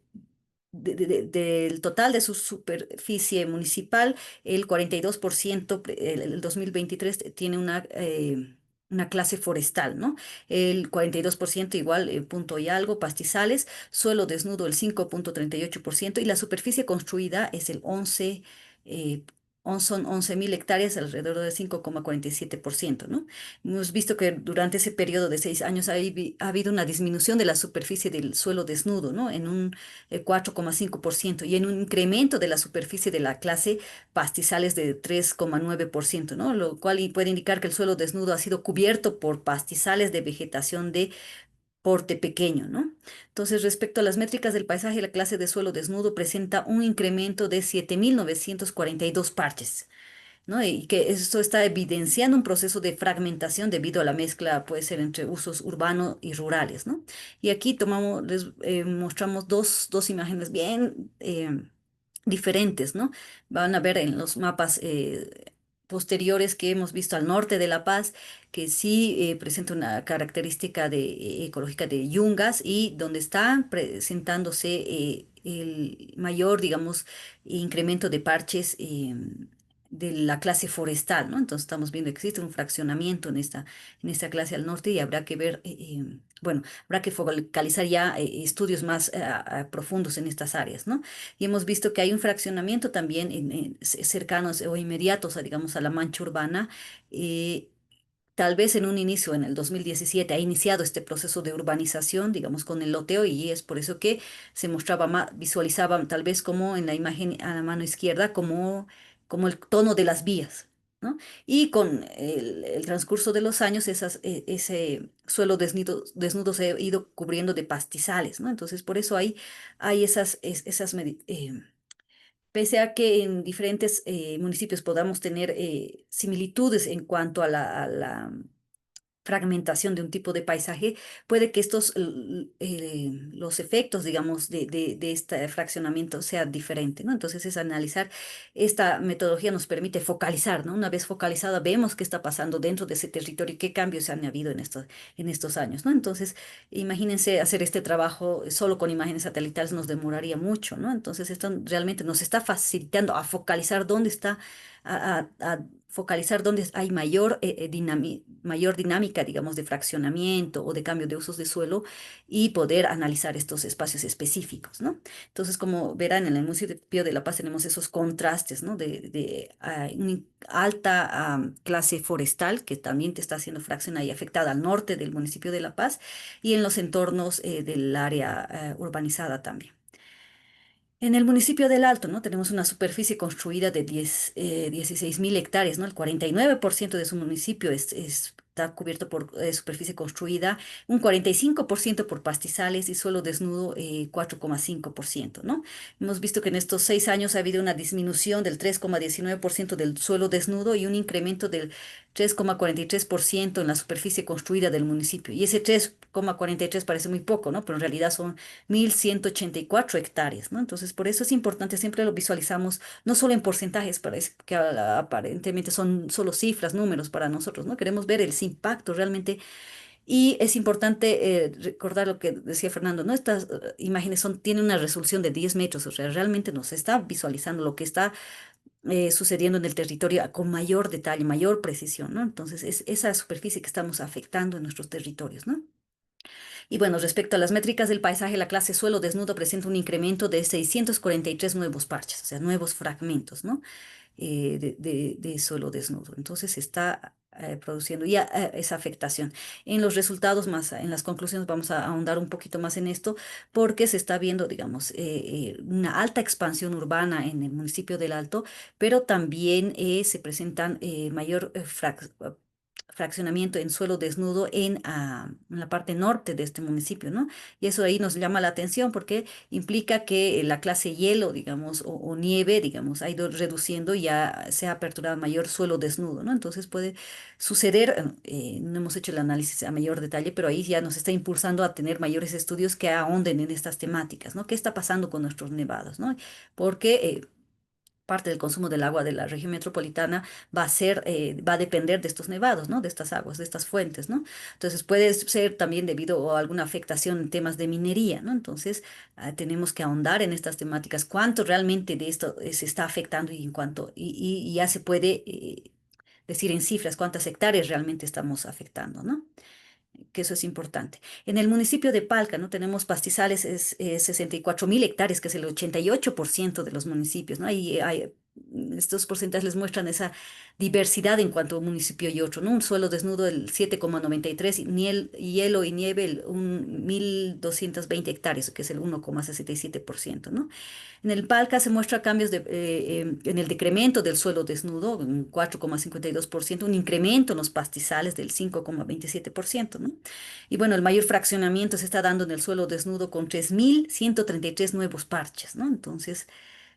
del total de su superficie municipal, el 42%, el 2023 tiene una clase forestal, ¿no? El 42% igual, punto y algo, pastizales, suelo desnudo el 5,38% y la superficie construida es el 11, eh, son 11.000 hectáreas, alrededor del 5,47%, ¿no? Hemos visto que durante ese periodo de 6 años ha habido una disminución de la superficie del suelo desnudo, ¿no? En un 4,5% y en un incremento de la superficie de la clase pastizales de 3,9%, ¿no? Lo cual puede indicar que el suelo desnudo ha sido cubierto por pastizales de vegetación de porte pequeño, ¿no? Entonces, respecto a las métricas del paisaje, la clase de suelo desnudo presenta un incremento de 7.942 parches, ¿no? Y que esto está evidenciando un proceso de fragmentación debido a la mezcla, puede ser entre usos urbanos y rurales, ¿no? Y aquí les mostramos dos imágenes bien diferentes, ¿no? Van a ver en los mapas posteriores que hemos visto al norte de La Paz, que sí presenta una característica ecológica de yungas y donde están presentándose el mayor, digamos, incremento de parches de la clase forestal, ¿no? Entonces estamos viendo que existe un fraccionamiento en esta clase al norte y habrá que ver, bueno, habrá que focalizar ya estudios más profundos en estas áreas, ¿no? Y hemos visto que hay un fraccionamiento también cercanos o inmediatos, digamos, a la mancha urbana, eh, Tal vez en un inicio, en el 2017, ha iniciado este proceso de urbanización, digamos, con el loteo, y es por eso que se mostraba más, visualizaba tal vez como en la imagen a la mano izquierda, como el tono de las vías, ¿no? Y con el transcurso de los años, ese suelo desnudo se ha ido cubriendo de pastizales, ¿no? Entonces, por eso hay pese a que en diferentes municipios podamos tener similitudes en cuanto a la fragmentación de un tipo de paisaje, puede que los efectos, digamos, de este fraccionamiento sea diferente, ¿no? Entonces es analizar, esta metodología nos permite focalizar, ¿no? Una vez focalizada, vemos qué está pasando dentro de ese territorio y qué cambios han habido en estos años, ¿no? Entonces, imagínense hacer este trabajo solo con imágenes satelitales nos demoraría mucho, ¿no? Entonces, esto realmente nos está facilitando a focalizar dónde está, a focalizar dónde hay mayor dinámica, digamos, de fraccionamiento o de cambio de usos de suelo y poder analizar estos espacios específicos, ¿no? Entonces, como verán, en el municipio de La Paz tenemos esos contrastes, ¿no? De una alta clase forestal que también te está haciendo fraccionar y afectada al norte del municipio de La Paz y en los entornos del área urbanizada también. En el municipio del Alto, ¿no? Tenemos una superficie construida de 16.000 hectáreas, ¿no? El 49% de su municipio está cubierto por superficie construida, un 45% por pastizales y suelo desnudo 4,5%, ¿no? Hemos visto que en estos 6 años ha habido una disminución del 3,19% del suelo desnudo y un incremento del 3,43% en la superficie construida del municipio. Y ese 3,43 parece muy poco, ¿no? Pero en realidad son 1.184 hectáreas, ¿no? Entonces, por eso es importante, siempre lo visualizamos, no solo en porcentajes, parece que aparentemente son solo cifras, números para nosotros, ¿no? Queremos ver el impacto realmente. Y es importante recordar lo que decía Fernando, ¿no? Estas imágenes tienen una resolución de 10 metros, o sea, realmente nos está visualizando lo que está sucediendo en el territorio con mayor detalle, mayor precisión, ¿no? Entonces, es esa superficie que estamos afectando en nuestros territorios, ¿no? Y bueno, respecto a las métricas del paisaje, la clase suelo desnudo presenta un incremento de 643 nuevos parches, o sea, nuevos fragmentos, ¿no? De suelo desnudo. Entonces se está produciendo ya esa afectación. En los resultados más, en las conclusiones vamos a ahondar un poquito más en esto porque se está viendo, digamos, una alta expansión urbana en el municipio del Alto, pero también se presentan mayor fraccionamiento en suelo desnudo en la parte norte de este municipio, ¿no? Y eso ahí nos llama la atención porque implica que la clase hielo, digamos, o nieve, digamos, ha ido reduciendo y ya se ha aperturado mayor suelo desnudo, ¿no? Entonces puede suceder, no hemos hecho el análisis a mayor detalle, pero ahí ya nos está impulsando a tener mayores estudios que ahonden en estas temáticas, ¿no? ¿Qué está pasando con nuestros nevados, ¿no? Porque parte del consumo del agua de la región metropolitana va a depender de estos nevados, ¿no? De estas aguas, de estas fuentes, ¿no? Entonces puede ser también debido a alguna afectación en temas de minería, ¿no? Entonces tenemos que ahondar en estas temáticas, cuánto realmente de esto se está afectando y en cuánto, y ya se puede decir en cifras cuántas hectáreas realmente estamos afectando, ¿no? Que eso es importante. En el municipio de Palca, ¿no? Tenemos pastizales, 64.000 hectáreas, que es el 88% de los municipios, ¿no? Estos porcentajes les muestran esa diversidad en cuanto a un municipio y otro, ¿no? Un suelo desnudo el 7,93 y hielo y nieve un 1.220 hectáreas, que es el 1,67%, ¿no? En el Palca se muestra cambios en el decremento del suelo desnudo, un 4,52%, un incremento en los pastizales del 5,27%, ¿no? Y bueno, el mayor fraccionamiento se está dando en el suelo desnudo con 3.133 nuevos parches, ¿no? Entonces,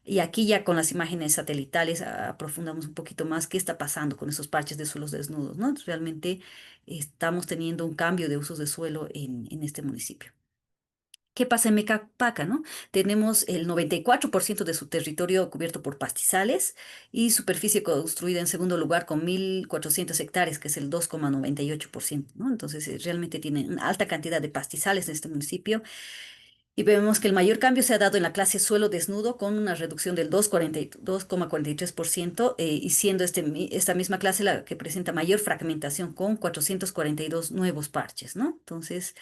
y aquí ya con las imágenes satelitales aprofundamos un poquito más qué está pasando con esos parches de suelos desnudos, ¿no? Realmente estamos teniendo un cambio de usos de suelo en este municipio. ¿Qué pasa en Mecapaca, no? Tenemos el 94% de su territorio cubierto por pastizales y superficie construida en segundo lugar con 1.400 hectáreas, que es el 2,98%, ¿no? Entonces, realmente tiene una alta cantidad de pastizales en este municipio. Y vemos que el mayor cambio se ha dado en la clase suelo desnudo con una reducción del 2,43%, y siendo esta misma clase la que presenta mayor fragmentación con 442 nuevos parches, ¿no? Entonces,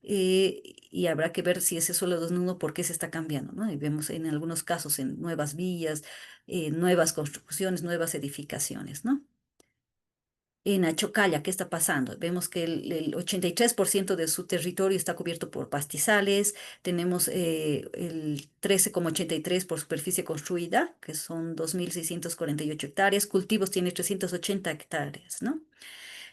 y habrá que ver si ese suelo desnudo, por qué se está cambiando, ¿no? Y vemos en algunos casos en nuevas vías, nuevas construcciones, nuevas edificaciones, ¿no? En Achocalla, ¿qué está pasando? Vemos que el 83% de su territorio está cubierto por pastizales, tenemos el 13,83 por superficie construida, que son 2.648 hectáreas, cultivos tiene 380 hectáreas, ¿no?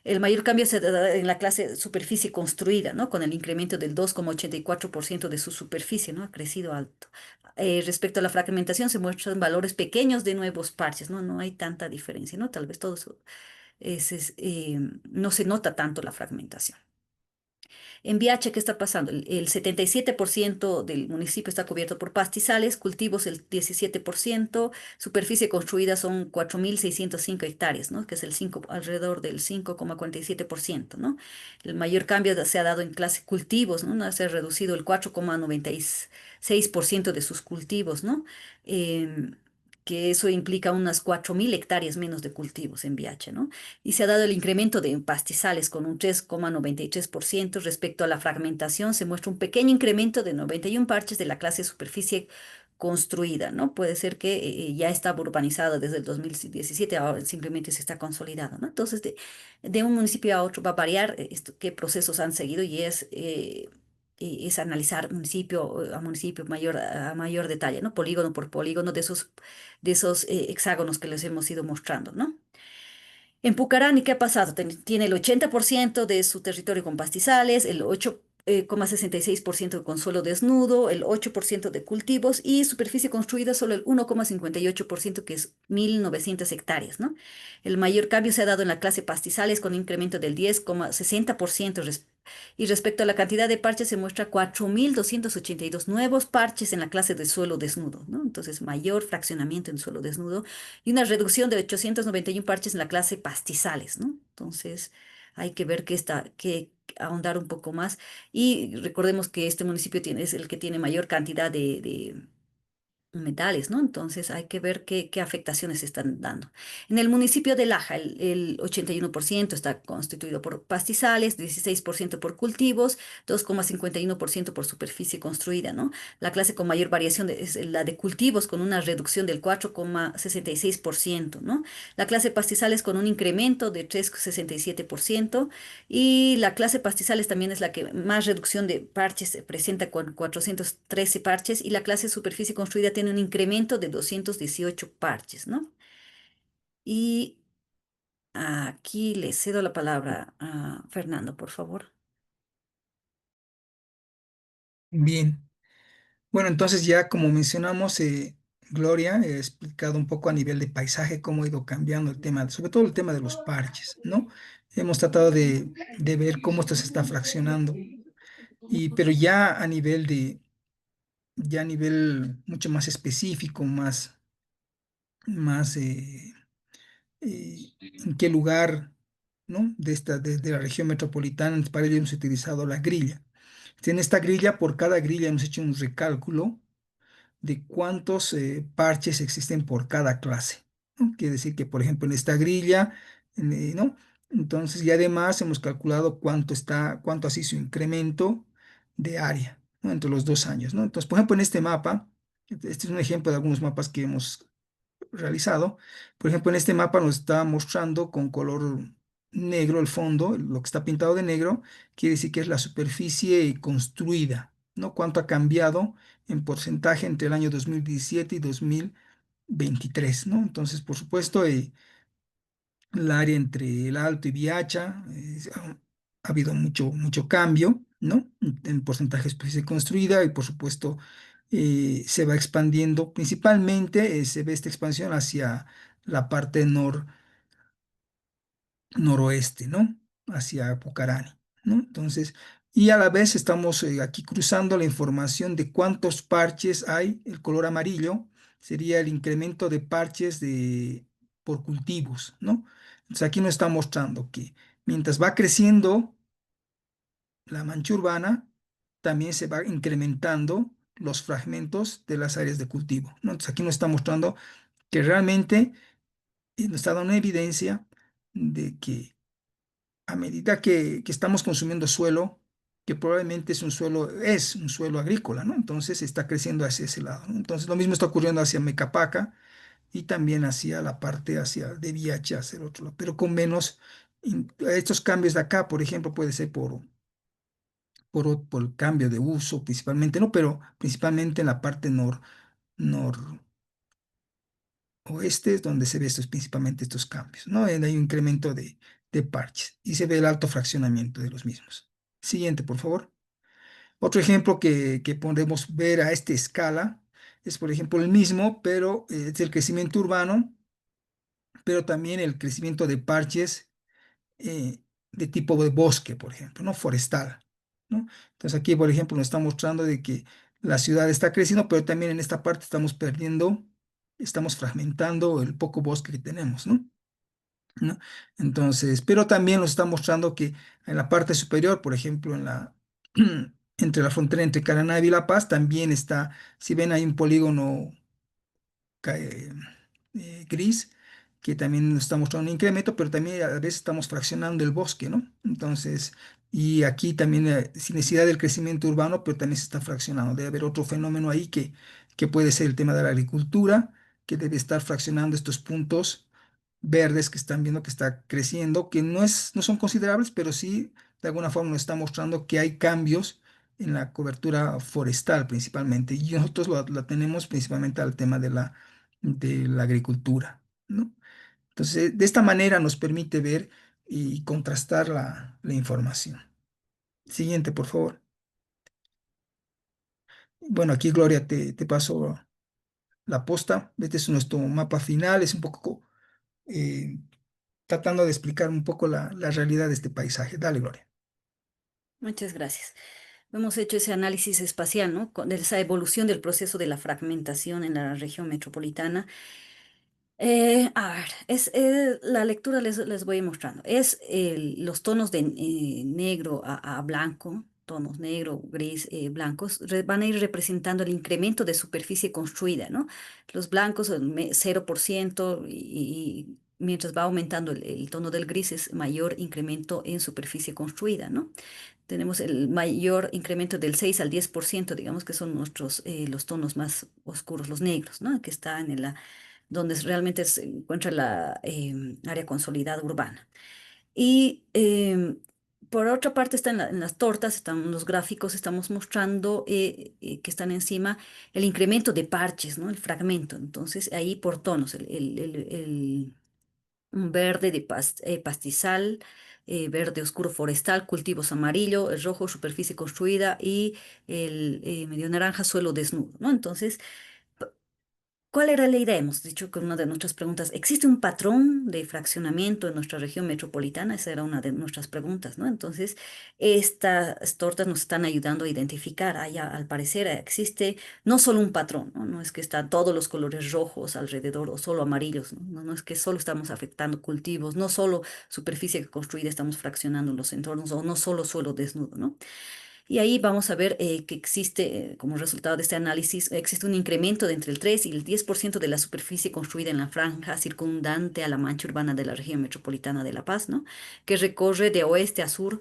El mayor cambio se da en la clase superficie construida, ¿no? Con el incremento del 2,84% de su superficie, ¿no? Ha crecido alto. Respecto a la fragmentación, se muestran valores pequeños de nuevos parches, ¿no? No hay tanta diferencia, ¿no? Tal vez todos no se nota tanto la fragmentación. En Viache, ¿qué está pasando? El 77% del municipio está cubierto por pastizales, cultivos el 17%, superficie construida son 4.605 hectáreas, ¿no? Que es alrededor del 5,47%, ¿no? El mayor cambio se ha dado en clase cultivos, ¿no? Se ha reducido el 4,96% de sus cultivos, ¿no? Em, que eso implica unas 4.000 hectáreas menos de cultivos en Viache, ¿no? Y se ha dado el incremento de pastizales con un 3,93%. Respecto a la fragmentación, se muestra un pequeño incremento de 91 parches de la clase superficie construida, ¿no? Puede ser que ya estaba urbanizado desde el 2017, ahora simplemente se está consolidando, ¿no? Entonces, de un municipio a otro va a variar qué procesos han seguido y es analizar municipio a municipio a mayor detalle, ¿no? Polígono por polígono de esos hexágonos que les hemos ido mostrando, ¿no? En Pucarani, ¿qué ha pasado? Tiene el 80% de su territorio con pastizales, el 8,66% con suelo desnudo, el 8% de cultivos y superficie construida solo el 1,58%, que es 1.900 hectáreas, ¿no? El mayor cambio se ha dado en la clase pastizales con un incremento del 10,60%. Y respecto a la cantidad de parches, se muestra 4.282 nuevos parches en la clase de suelo desnudo, ¿no? Entonces, mayor fraccionamiento en suelo desnudo y una reducción de 891 parches en la clase pastizales, ¿no? Entonces, hay que ver que ahondar un poco más. Y recordemos que este municipio es el que tiene mayor cantidad de metales, ¿no? Entonces hay que ver qué afectaciones se están dando. En el municipio de Laja, el 81% está constituido por pastizales, 16% por cultivos, 2,51% por superficie construida, ¿no? La clase con mayor variación es la de cultivos, con una reducción del 4,66%, ¿no? La clase pastizales con un incremento de 3,67% y la clase pastizales también es la que más reducción de parches presenta con 413 parches y la clase superficie construida tiene un incremento de 218 parches, ¿no? Y aquí le cedo la palabra a Fernando, por favor. Bien. Bueno, entonces ya como mencionamos, Gloria ha explicado un poco a nivel de paisaje cómo ha ido cambiando el tema, sobre todo el tema de los parches, ¿no? Hemos tratado de ver cómo esto se está fraccionando, pero ya a nivel mucho más específico, más en qué lugar, ¿no? De la región metropolitana, para ello hemos utilizado la grilla. En esta grilla, por cada grilla hemos hecho un recálculo de cuántos parches existen por cada clase, ¿no? Quiere decir que, por ejemplo, en esta grilla, ¿no? Entonces, y además hemos calculado cuánto ha sido su incremento de área, ¿no? Entre los 2 años, ¿no? Entonces, por ejemplo, en este mapa, este es un ejemplo de algunos mapas que hemos realizado. Por ejemplo, en este mapa nos está mostrando con color negro el fondo, lo que está pintado de negro, quiere decir que es la superficie construida, ¿no? Cuánto ha cambiado en porcentaje entre el año 2017 y 2023, ¿no? Entonces, por supuesto, el área entre el Alto y Viacha, ha habido mucho cambio, ¿no? En porcentaje de superficie construida y, por supuesto, se va expandiendo. Principalmente se ve esta expansión hacia la parte noroeste, ¿no? Hacia Pucarani, ¿no? Entonces, y a la vez estamos aquí cruzando la información de cuántos parches hay. El color amarillo sería el incremento de parches por cultivos, ¿no? Entonces aquí nos está mostrando que mientras va creciendo la mancha urbana, también se va incrementando los fragmentos de las áreas de cultivo, ¿no? Entonces aquí nos está mostrando que realmente nos está dando una evidencia de que a medida que estamos consumiendo suelo, que probablemente es un suelo agrícola, ¿no? Entonces está creciendo hacia ese lado, ¿no? Entonces lo mismo está ocurriendo hacia Mecapaca y también hacia la parte hacia de Viacha, hacia el otro lado, pero con menos Estos cambios de acá, por ejemplo, puede ser por el cambio de uso principalmente, ¿no? Pero principalmente en la parte noroeste es donde se ve principalmente estos cambios, ¿no? Hay un incremento de parches y se ve el alto fraccionamiento de los mismos. Siguiente, por favor. Otro ejemplo que podemos ver a esta escala es, por ejemplo, el mismo, pero es el crecimiento urbano, pero también el crecimiento de parches de tipo de bosque, por ejemplo, ¿no? Forestal, ¿no? Entonces aquí, por ejemplo, nos está mostrando de que la ciudad está creciendo, pero también en esta parte estamos perdiendo, estamos fragmentando el poco bosque que tenemos, ¿no? ¿No? Entonces, pero también nos está mostrando que en la parte superior, por ejemplo, entre la frontera entre Caraná y La Paz, también está, si ven hay un polígono ca- eh, gris, que también nos está mostrando un incremento, pero también a veces estamos fraccionando el bosque, ¿no? Entonces, y aquí también sin necesidad del crecimiento urbano, pero también se está fraccionando. Debe haber otro fenómeno ahí que puede ser el tema de la agricultura, que debe estar fraccionando estos puntos verdes que están viendo que está creciendo, que no son considerables, pero sí de alguna forma nos está mostrando que hay cambios en la cobertura forestal principalmente. Y nosotros la tenemos principalmente al tema de la agricultura, ¿no? Entonces, de esta manera nos permite ver y contrastar la información. Siguiente, por favor. Bueno, aquí Gloria te paso la posta. Este es nuestro mapa final, es un poco eh, tratando de explicar un poco la realidad de este paisaje. Dale, Gloria. Muchas gracias. Hemos hecho ese análisis espacial, ¿no? De esa evolución del proceso de la fragmentación en la región metropolitana. A ver, la lectura les voy mostrando. Es los tonos de negro a blanco, tonos negro, gris, blancos, van a ir representando el incremento de superficie construida, ¿no? Los blancos, 0%, y mientras va aumentando el tono del gris es mayor incremento en superficie construida, ¿no? Tenemos el mayor incremento del 6 al 10%, digamos que son los tonos más oscuros, los negros, ¿no? Que está donde realmente se encuentra la área consolidada urbana. Y por otra parte, está en las tortas, están en los gráficos, estamos mostrando que están encima el incremento de parches, ¿no? El fragmento. Entonces, ahí por tonos, un verde de pastizal, verde oscuro forestal, cultivos amarillo, el rojo, superficie construida y el medio naranja, suelo desnudo, ¿no? Entonces, ¿cuál era la idea? Hemos dicho que una de nuestras preguntas, ¿existe un patrón de fraccionamiento en nuestra región metropolitana? Esa era una de nuestras preguntas, ¿no? Entonces, estas tortas nos están ayudando a identificar, al parecer existe no solo un patrón, ¿no? No es que están todos los colores rojos alrededor o solo amarillos, ¿no? No es que solo estamos afectando cultivos, no solo superficie construida estamos fraccionando en los entornos o no solo suelo desnudo, ¿no? Y ahí vamos a ver que existe, como resultado de este análisis, existe un incremento de entre el 3 y el 10% de la superficie construida en la franja circundante a la mancha urbana de la región metropolitana de La Paz, ¿no? Que recorre de oeste a sur,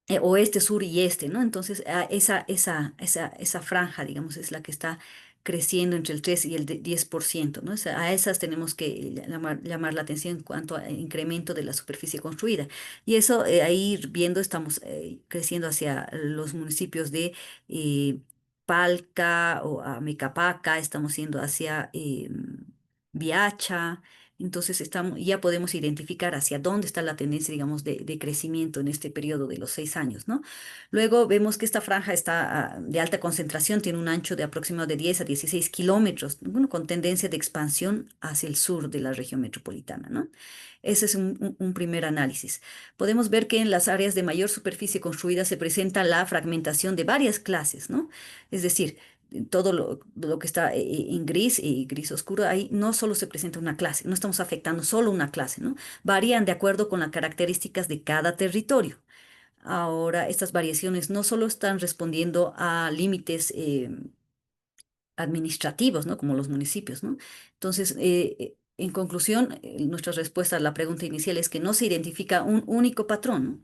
oeste, sur y este, ¿no? Entonces, esa franja, digamos, es la que está creciendo entre el 3 y el 10%, ¿no? O sea, a esas tenemos que llamar la atención en cuanto al incremento de la superficie construida. Y eso, ahí viendo, estamos creciendo hacia los municipios de Palca o Amecapaca, estamos yendo hacia Viacha. Entonces ya podemos identificar hacia dónde está la tendencia, digamos, de crecimiento en este periodo de los 6 años, ¿no? Luego vemos que esta franja está de alta concentración, tiene un ancho de aproximadamente de 10 a 16 kilómetros, bueno, con tendencia de expansión hacia el sur de la región metropolitana, ¿no? Ese es un primer análisis. Podemos ver que en las áreas de mayor superficie construida se presenta la fragmentación de varias clases, ¿no? Es decir, todo lo que está en gris y gris oscuro, ahí no solo se presenta una clase, no estamos afectando solo una clase, ¿no? Varían de acuerdo con las características de cada territorio. Ahora, estas variaciones no solo están respondiendo a límites administrativos, ¿no? Como los municipios, ¿no? Entonces, en conclusión, nuestra respuesta a la pregunta inicial es que no se identifica un único patrón, ¿no?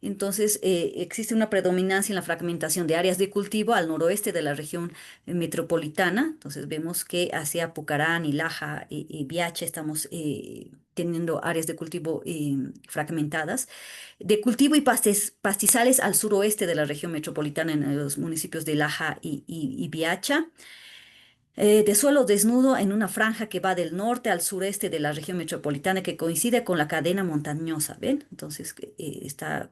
Entonces, existe una predominancia en la fragmentación de áreas de cultivo al noroeste de la región metropolitana. Entonces, vemos que hacia Pucarán y Laja y Viacha estamos teniendo áreas de cultivo fragmentadas, de cultivo y pastizales al suroeste de la región metropolitana en los municipios de Laja y Biacha, de suelo desnudo en una franja que va del norte al sureste de la región metropolitana que coincide con la cadena montañosa, ¿ven? Entonces está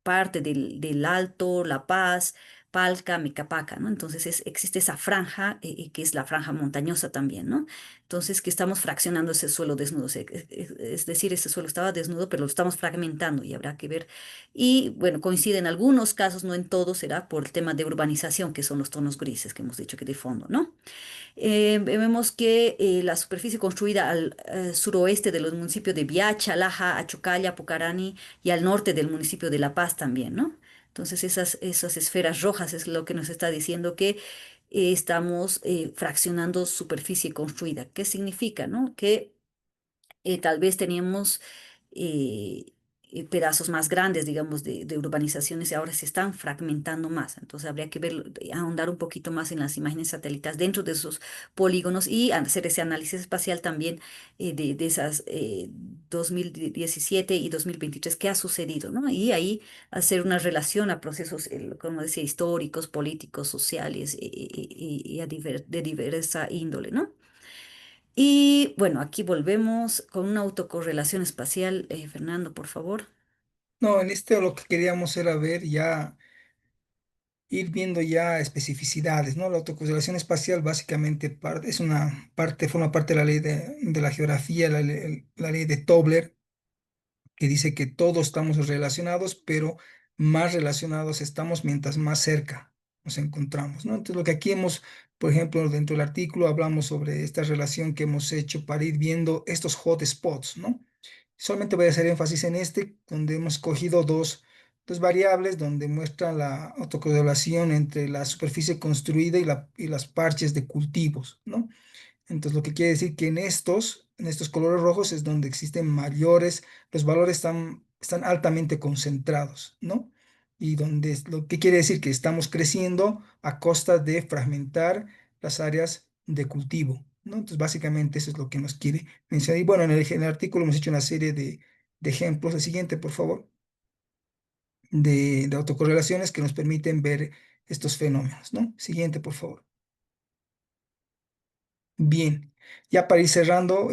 parte del Alto, La Paz, Palca, Micapaca, ¿no? Entonces existe esa franja que es la franja montañosa también, ¿no? Entonces que estamos fraccionando ese suelo desnudo, es decir, ese suelo estaba desnudo, pero lo estamos fragmentando y habrá que ver. Y bueno, coincide en algunos casos, no en todos, será por el tema de urbanización, que son los tonos grises que hemos dicho que de fondo, ¿no? Vemos que la superficie construida al suroeste de los municipios de Biacha, Laja, Achocalla, Pucarani y al norte del municipio de La Paz también, ¿no? Entonces esas esferas rojas es lo que nos está diciendo que estamos fraccionando superficie construida. ¿Qué significa, no? Que tal vez teníamos eh, pedazos más grandes, digamos, de urbanizaciones y ahora se están fragmentando más. Entonces habría que ver, ahondar un poquito más en las imágenes satélites dentro de esos polígonos y hacer ese análisis espacial también de esas 2017 y 2023, qué ha sucedido, ¿no? Y ahí hacer una relación a procesos, como decía, históricos, políticos, sociales y de diversa índole, ¿no? Y bueno, aquí volvemos con una autocorrelación espacial. Fernando, por favor. No, en este lo que queríamos era ver ya, ir viendo ya especificidades, ¿no? La autocorrelación espacial básicamente es una parte, forma parte de la ley de la geografía, la ley de Tobler, que dice que todos estamos relacionados, pero más relacionados estamos mientras más cerca nos encontramos, ¿no? Entonces, lo que aquí hemos, por ejemplo, dentro del artículo hablamos sobre esta relación que hemos hecho para ir viendo estos hotspots, ¿no? Solamente voy a hacer énfasis en este, donde hemos cogido dos variables donde muestran la autocorrelación entre la superficie construida y las parches de cultivos, ¿no? Entonces, lo que quiere decir que en estos colores rojos es donde existen mayores, los valores están altamente concentrados, ¿no? Y lo que quiere decir que estamos creciendo a costa de fragmentar las áreas de cultivo, ¿no? Entonces, básicamente eso es lo que nos quiere mencionar. Y bueno, en el artículo hemos hecho una serie de ejemplos. El siguiente, por favor, de autocorrelaciones que nos permiten ver estos fenómenos, ¿no? Siguiente, por favor. Bien, ya para ir cerrando,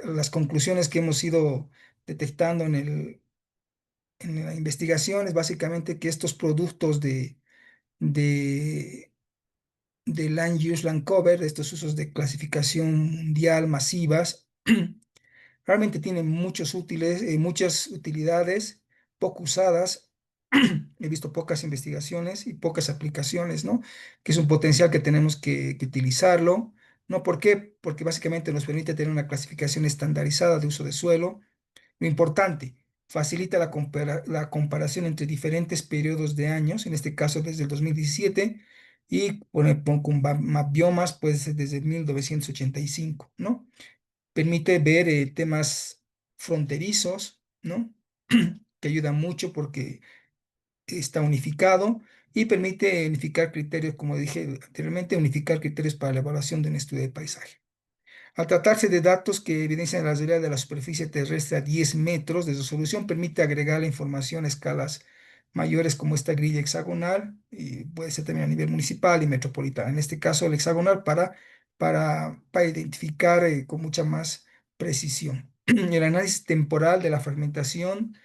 las conclusiones que hemos ido detectando en la investigación es básicamente que estos productos de, de Land Use Land Cover, estos usos de clasificación mundial masivas, realmente tienen muchas utilidades poco usadas. He visto pocas investigaciones y pocas aplicaciones, ¿no? Que es un potencial que tenemos que utilizarlo, ¿no? ¿Por qué? Porque básicamente nos permite tener una clasificación estandarizada de uso de suelo. Lo importante, facilita la comparación entre diferentes periodos de años, en este caso desde el 2017, y con biomas, pues desde 1985, ¿no? Permite ver temas fronterizos, ¿no? Que ayuda mucho porque está unificado y permite unificar criterios, como dije anteriormente, unificar criterios para la evaluación de un estudio de paisaje. Al tratarse de datos que evidencian la realidad de la superficie terrestre a 10 metros de resolución, permite agregar la información a escalas mayores como esta grilla hexagonal, y puede ser también a nivel municipal y metropolitano. En este caso, el hexagonal para identificar con mucha más precisión. El análisis temporal de la fragmentación,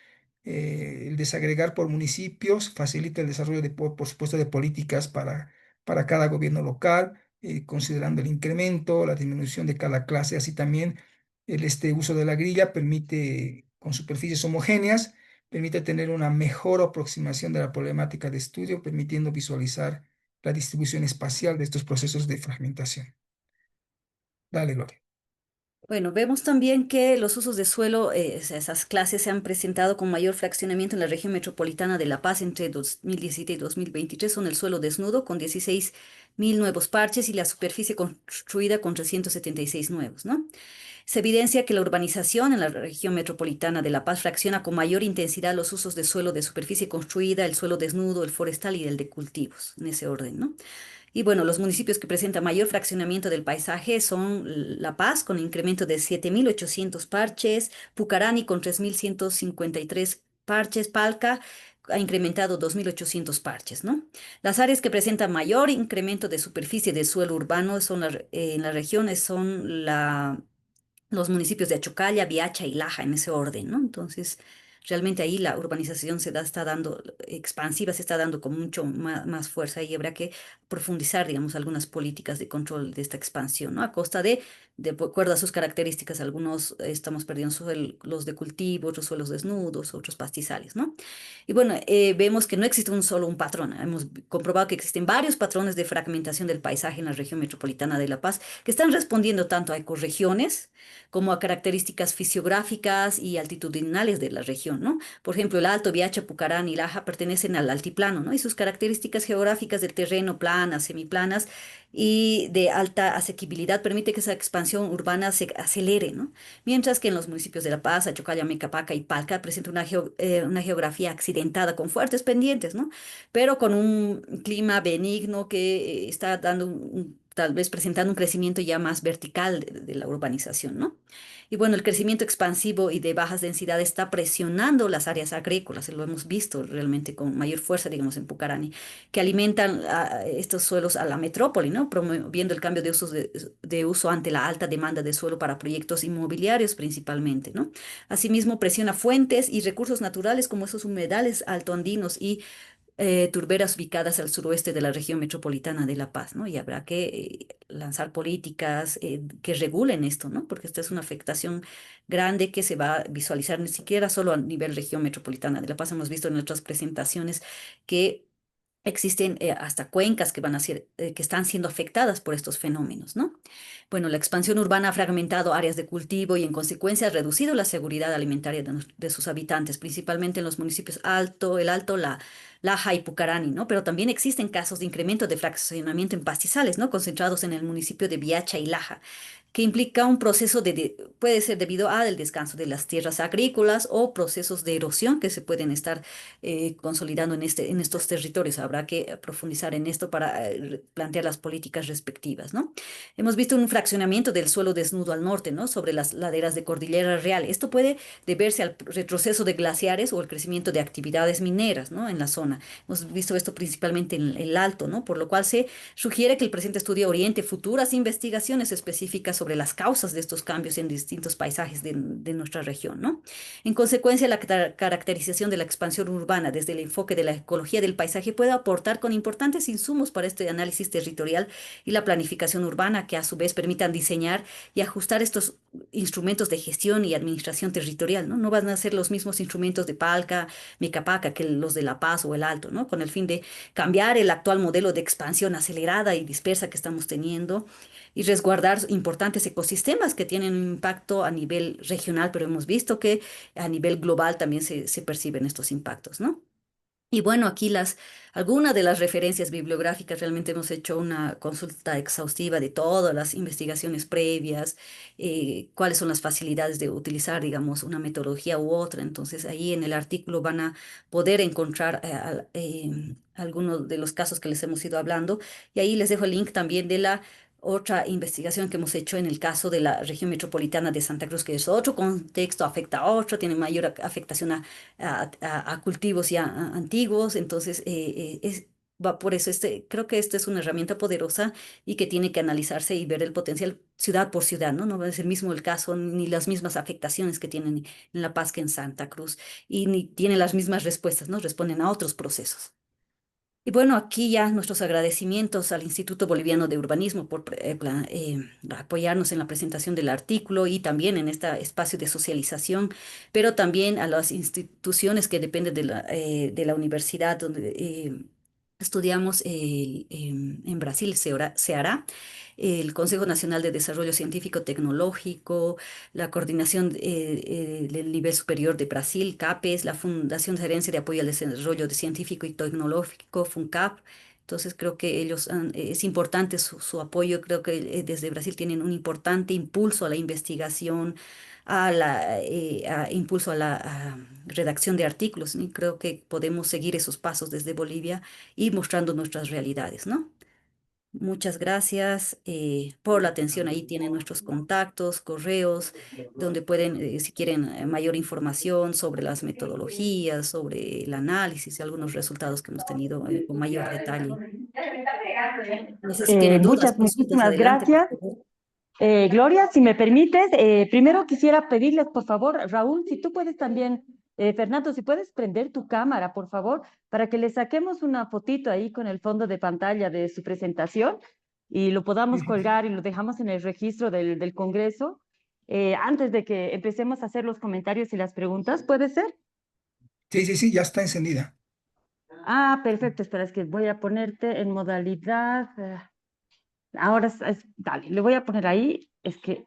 el desagregar por municipios, facilita el desarrollo por supuesto, de políticas para cada gobierno local considerando el incremento, la disminución de cada clase, así también este uso de la grilla permite, con superficies homogéneas, permite tener una mejor aproximación de la problemática de estudio, permitiendo visualizar la distribución espacial de estos procesos de fragmentación. Dale, Gloria. Bueno, vemos también que los usos de suelo, esas clases se han presentado con mayor fraccionamiento en la región metropolitana de La Paz entre 2017 y 2023. Son el suelo desnudo con 16.000 nuevos parches y la superficie construida con 376 nuevos, ¿no? Se evidencia que la urbanización en la región metropolitana de La Paz fracciona con mayor intensidad los usos de suelo de superficie construida, el suelo desnudo, el forestal y el de cultivos, en ese orden, ¿no? Y bueno, los municipios que presentan mayor fraccionamiento del paisaje son La Paz, con incremento de 7.800 parches, Pucarani con 3.153 parches, Palca ha incrementado 2.800 parches, ¿no? Las áreas que presentan mayor incremento de superficie de suelo urbano son en las regiones son los municipios de Achocalla, Viacha y Laja, en ese orden, ¿no? Entonces, realmente ahí la urbanización está dando expansiva, se está dando con mucho más fuerza y habrá que profundizar, digamos, algunas políticas de control de esta expansión, ¿no? A costa de acuerdo a sus características, algunos estamos perdiendo los de cultivo, otros suelos desnudos, otros pastizales, ¿no? Y bueno, vemos que no existe un patrón. Hemos comprobado que existen varios patrones de fragmentación del paisaje en la región metropolitana de La Paz que están respondiendo tanto a ecorregiones, como a características fisiográficas y altitudinales de la región, ¿no? Por ejemplo, el Alto, Viacha, Pucarán y Laja pertenecen al altiplano, ¿no? Y sus características geográficas del terreno, planas, semiplanas y de alta asequibilidad permite que esa expansión urbana se acelere, ¿no? Mientras que en los municipios de La Paz, Achocalla, Mecapaca y Palca presenta una geografía accidentada con fuertes pendientes, ¿no? Pero con un clima benigno que está dando tal vez presentando un crecimiento ya más vertical de la urbanización, ¿no? Y bueno, el crecimiento expansivo y de bajas densidades está presionando las áreas agrícolas, lo hemos visto realmente con mayor fuerza, digamos, en Pucarani, que alimentan estos suelos a la metrópoli, ¿no? Promoviendo el cambio de uso ante la alta demanda de suelo para proyectos inmobiliarios principalmente, ¿no? Asimismo, presiona fuentes y recursos naturales como esos humedales altoandinos y turberas ubicadas al suroeste de la región metropolitana de La Paz, ¿no? Y habrá que lanzar políticas que regulen esto, ¿no? Porque esta es una afectación grande que se va a visualizar ni siquiera solo a nivel región metropolitana de La Paz. Hemos visto en otras presentaciones que existen hasta cuencas que que están siendo afectadas por estos fenómenos, ¿no? Bueno, la expansión urbana ha fragmentado áreas de cultivo y en consecuencia ha reducido la seguridad alimentaria de sus habitantes, principalmente en los municipios El Alto, Laja y Pucarani, ¿no? Pero también existen casos de incremento de fraccionamiento en pastizales, ¿no? Concentrados en el municipio de Viacha y Laja, que implica un proceso puede ser debido al descanso de las tierras agrícolas o procesos de erosión que se pueden estar consolidando en estos territorios. Habrá que profundizar en esto para plantear las políticas respectivas, ¿no? Hemos visto un fraccionamiento del suelo desnudo al norte, ¿no? Sobre las laderas de Cordillera Real. Esto puede deberse al retroceso de glaciares o el crecimiento de actividades mineras, ¿no? En la zona. Hemos visto esto principalmente en el Alto, ¿no? Por lo cual se sugiere que el presente estudio oriente futuras investigaciones específicas sobre las causas de estos cambios en distintos paisajes de nuestra región, ¿no? En consecuencia, la caracterización de la expansión urbana desde el enfoque de la ecología del paisaje puede aportar con importantes insumos para este análisis territorial y la planificación urbana que a su vez permitan diseñar y ajustar estos instrumentos de gestión y administración territorial, ¿no? No van a ser los mismos instrumentos de Palca, Micapaca que los de La Paz o el Alto, ¿no? Con el fin de cambiar el actual modelo de expansión acelerada y dispersa que estamos teniendo y resguardar importantes ecosistemas que tienen un impacto a nivel regional, pero hemos visto que a nivel global también se perciben estos impactos, ¿no? Y bueno, aquí algunas de las referencias bibliográficas, realmente hemos hecho una consulta exhaustiva de todas las investigaciones previas, cuáles son las facilidades de utilizar, digamos, una metodología u otra. Entonces, ahí en el artículo van a poder encontrar algunos de los casos que les hemos ido hablando. Y ahí les dejo el link también de la otra investigación que hemos hecho en el caso de la región metropolitana de Santa Cruz, que es otro contexto, afecta a otro, tiene mayor afectación a cultivos ya antiguos, entonces va por eso, creo que esta es una herramienta poderosa y que tiene que analizarse y ver el potencial ciudad por ciudad, ¿no? No es el mismo el caso, ni las mismas afectaciones que tienen en La Paz que en Santa Cruz, y ni tienen las mismas respuestas, ¿no? Responden a otros procesos. Y bueno, aquí ya nuestros agradecimientos al Instituto Boliviano de Urbanismo por apoyarnos en la presentación del artículo y también en este espacio de socialización, pero también a las instituciones que dependen de la universidad donde estudiamos en Brasil, se hará el Consejo Nacional de Desarrollo Científico Tecnológico, la Coordinación del Nivel Superior de Brasil, CAPES, la Fundación de Gerencia de Apoyo al Desarrollo Científico y Tecnológico, FUNCAP. Entonces creo que es importante su apoyo, creo que desde Brasil tienen un importante impulso a la investigación, impulso a la redacción de artículos, ¿no? Y creo que podemos seguir esos pasos desde Bolivia y mostrando nuestras realidades, ¿no? Muchas gracias por la atención. Ahí tienen nuestros contactos, correos, donde pueden, si quieren mayor información sobre las metodologías, sobre el análisis y algunos resultados que hemos tenido con mayor detalle. No sé si tienen dudas, consultas, Muchísimas adelante, por gracias. favor. Gloria, si me permites, primero quisiera pedirles, por favor, Raúl, si tú puedes también, Fernando, si puedes prender tu cámara, por favor, para que le saquemos una fotito ahí con el fondo de pantalla de su presentación y lo podamos colgar y lo dejamos en el registro del Congreso antes de que empecemos a hacer los comentarios y las preguntas, ¿puede ser? Sí, sí, sí, ya está encendida. Ah, perfecto, espera, es que voy a ponerte en modalidad. Ahora, dale, le voy a poner ahí, es que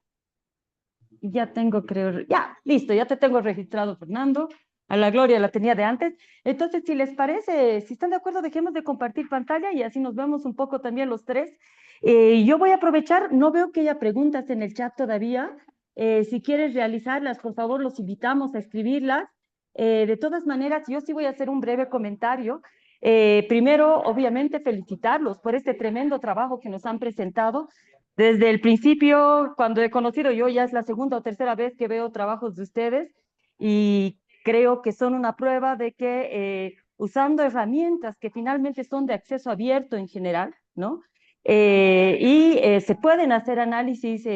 ya tengo, creo, ya, listo, ya te tengo registrado, Fernando. A la Gloria la tenía de antes. Entonces, si les parece, si están de acuerdo, dejemos de compartir pantalla y así nos vemos un poco también los tres. Yo voy a aprovechar, no veo que haya preguntas en el chat todavía. Si quieres realizarlas, por favor, los invitamos a escribirlas. De todas maneras, yo sí voy a hacer un breve comentario. Primero, obviamente, felicitarlos por este tremendo trabajo que nos han presentado. Desde el principio, cuando he conocido yo, ya es la segunda o tercera vez que veo trabajos de ustedes y creo que son una prueba de que usando herramientas que finalmente son de acceso abierto en general, ¿no? Se pueden hacer análisis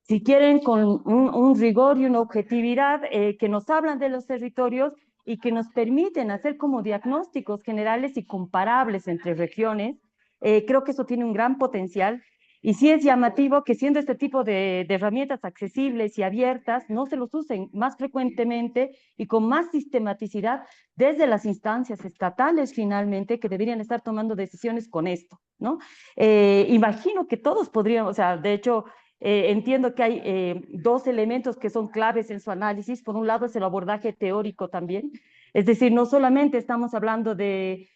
si quieren, con un rigor y una objetividad que nos hablan de los territorios y que nos permiten hacer como diagnósticos generales y comparables entre regiones. Creo que eso tiene un gran potencial. Y sí es llamativo que siendo este tipo de herramientas accesibles y abiertas, no se los usen más frecuentemente y con más sistematicidad desde las instancias estatales finalmente que deberían estar tomando decisiones con esto, ¿no? Imagino que todos podríamos, o sea, de hecho, entiendo que hay dos elementos que son claves en su análisis. Por un lado es el abordaje teórico también. Es decir, no solamente estamos hablando de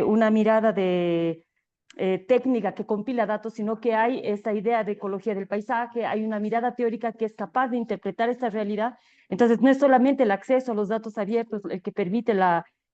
una mirada técnica que compila datos, sino que hay esta idea de ecología del paisaje, hay una mirada teórica que es capaz de interpretar esta realidad. Entonces, no es solamente el acceso a los datos abiertos el que permite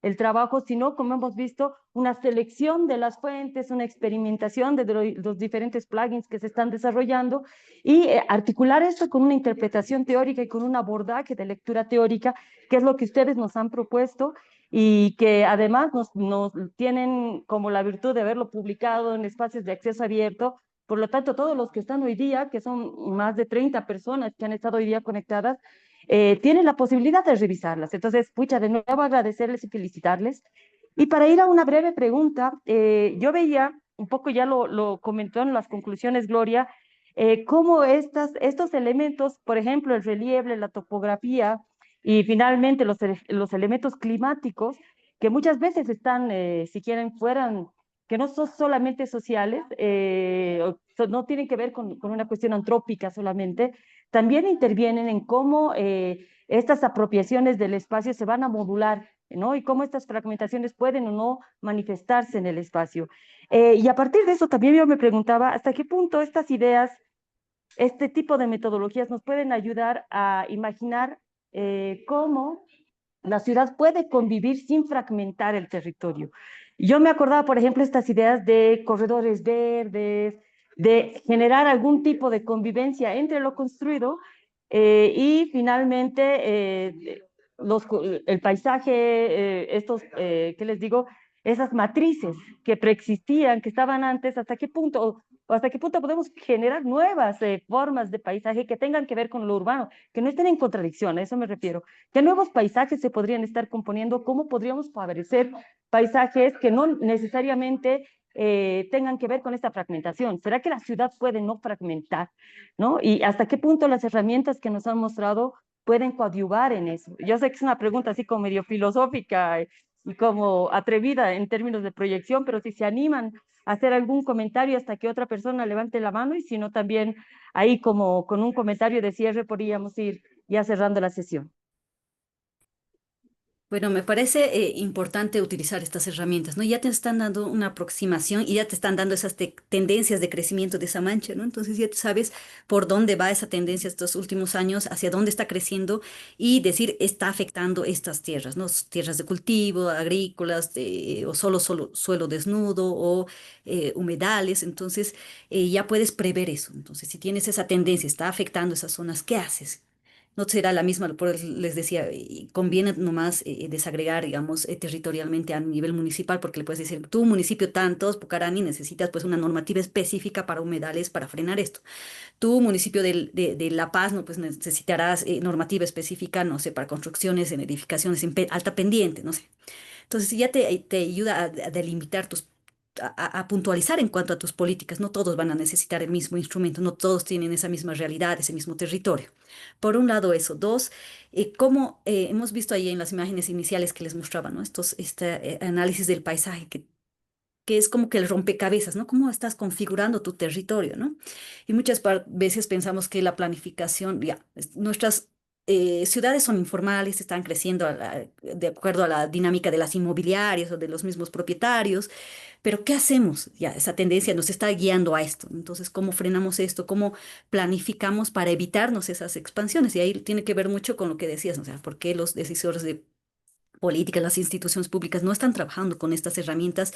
el trabajo, sino, como hemos visto, una selección de las fuentes, una experimentación de los diferentes plugins que se están desarrollando y articular esto con una interpretación teórica y con un abordaje de lectura teórica, que es lo que ustedes nos han propuesto y que además nos tienen como la virtud de haberlo publicado en espacios de acceso abierto. Por lo tanto, todos los que están hoy día, que son más de 30 personas que han estado hoy día conectadas, tienen la posibilidad de revisarlas. Entonces, pucha, de nuevo agradecerles y felicitarles. Y para ir a una breve pregunta, yo veía, un poco ya lo comentó en las conclusiones Gloria, cómo estos elementos, por ejemplo, el relieve, la topografía y finalmente los elementos climáticos, que muchas veces están, si quieren, fueran, que no son solamente sociales, no tienen que ver con una cuestión antrópica solamente, también intervienen en cómo estas apropiaciones del espacio se van a modular, ¿no? Y cómo estas fragmentaciones pueden o no manifestarse en el espacio. Y a partir de eso también yo me preguntaba hasta qué punto estas ideas, este tipo de metodologías nos pueden ayudar a imaginar cómo la ciudad puede convivir sin fragmentar el territorio. Yo me acordaba, por ejemplo, estas ideas de corredores verdes, de generar algún tipo de convivencia entre lo construido y finalmente el paisaje, ¿qué les digo? Esas matrices que preexistían, que estaban antes, hasta qué punto podemos generar nuevas formas de paisaje que tengan que ver con lo urbano, que no estén en contradicción, a eso me refiero. ¿Qué nuevos paisajes se podrían estar componiendo? ¿Cómo podríamos favorecer paisajes que no necesariamente tengan que ver con esta fragmentación? ¿Será que la ciudad puede no fragmentar? ¿No? ¿Y hasta qué punto las herramientas que nos han mostrado pueden coadyuvar en eso? Yo sé que es una pregunta así como medio filosófica y como atrevida en términos de proyección, pero si se animan a hacer algún comentario hasta que otra persona levante la mano y si no también ahí como con un comentario de cierre podríamos ir ya cerrando la sesión. Bueno, me parece importante utilizar estas herramientas, ¿no? Ya te están dando una aproximación y ya te están dando esas tendencias de crecimiento de esa mancha, ¿no? Entonces ya tú sabes por dónde va esa tendencia estos últimos años, hacia dónde está creciendo y decir, está afectando estas tierras, ¿no? Tierras de cultivo, agrícolas, o solo suelo desnudo o humedales. Entonces ya puedes prever eso. Entonces, si tienes esa tendencia, está afectando esas zonas, ¿qué haces? No será la misma, por eso les decía, conviene nomás desagregar, digamos, territorialmente a nivel municipal, porque le puedes decir, tú municipio tantos, Pucarani, necesitas pues una normativa específica para humedales para frenar esto. Tú municipio de La Paz, no, pues necesitarás normativa específica, no sé, para construcciones en edificaciones en alta pendiente, no sé. Entonces ya te ayuda a delimitar a puntualizar en cuanto a tus políticas. No todos van a necesitar el mismo instrumento, no todos tienen esa misma realidad, ese mismo territorio. Por un lado eso. Dos, como hemos visto ahí en las imágenes iniciales que les mostraba, ¿no? Este análisis del paisaje que es como que el rompecabezas, ¿no? ¿Cómo estás configurando tu territorio, ¿no? Y muchas veces pensamos que la planificación, ya, nuestras ciudades son informales, están creciendo de acuerdo a la dinámica de las inmobiliarias o de los mismos propietarios, pero ¿qué hacemos? Ya, esa tendencia nos está guiando a esto. Entonces, ¿cómo frenamos esto? ¿Cómo planificamos para evitarnos esas expansiones? Y ahí tiene que ver mucho con lo que decías, ¿no? O sea, ¿por qué los decisores de política, las instituciones públicas no están trabajando con estas herramientas?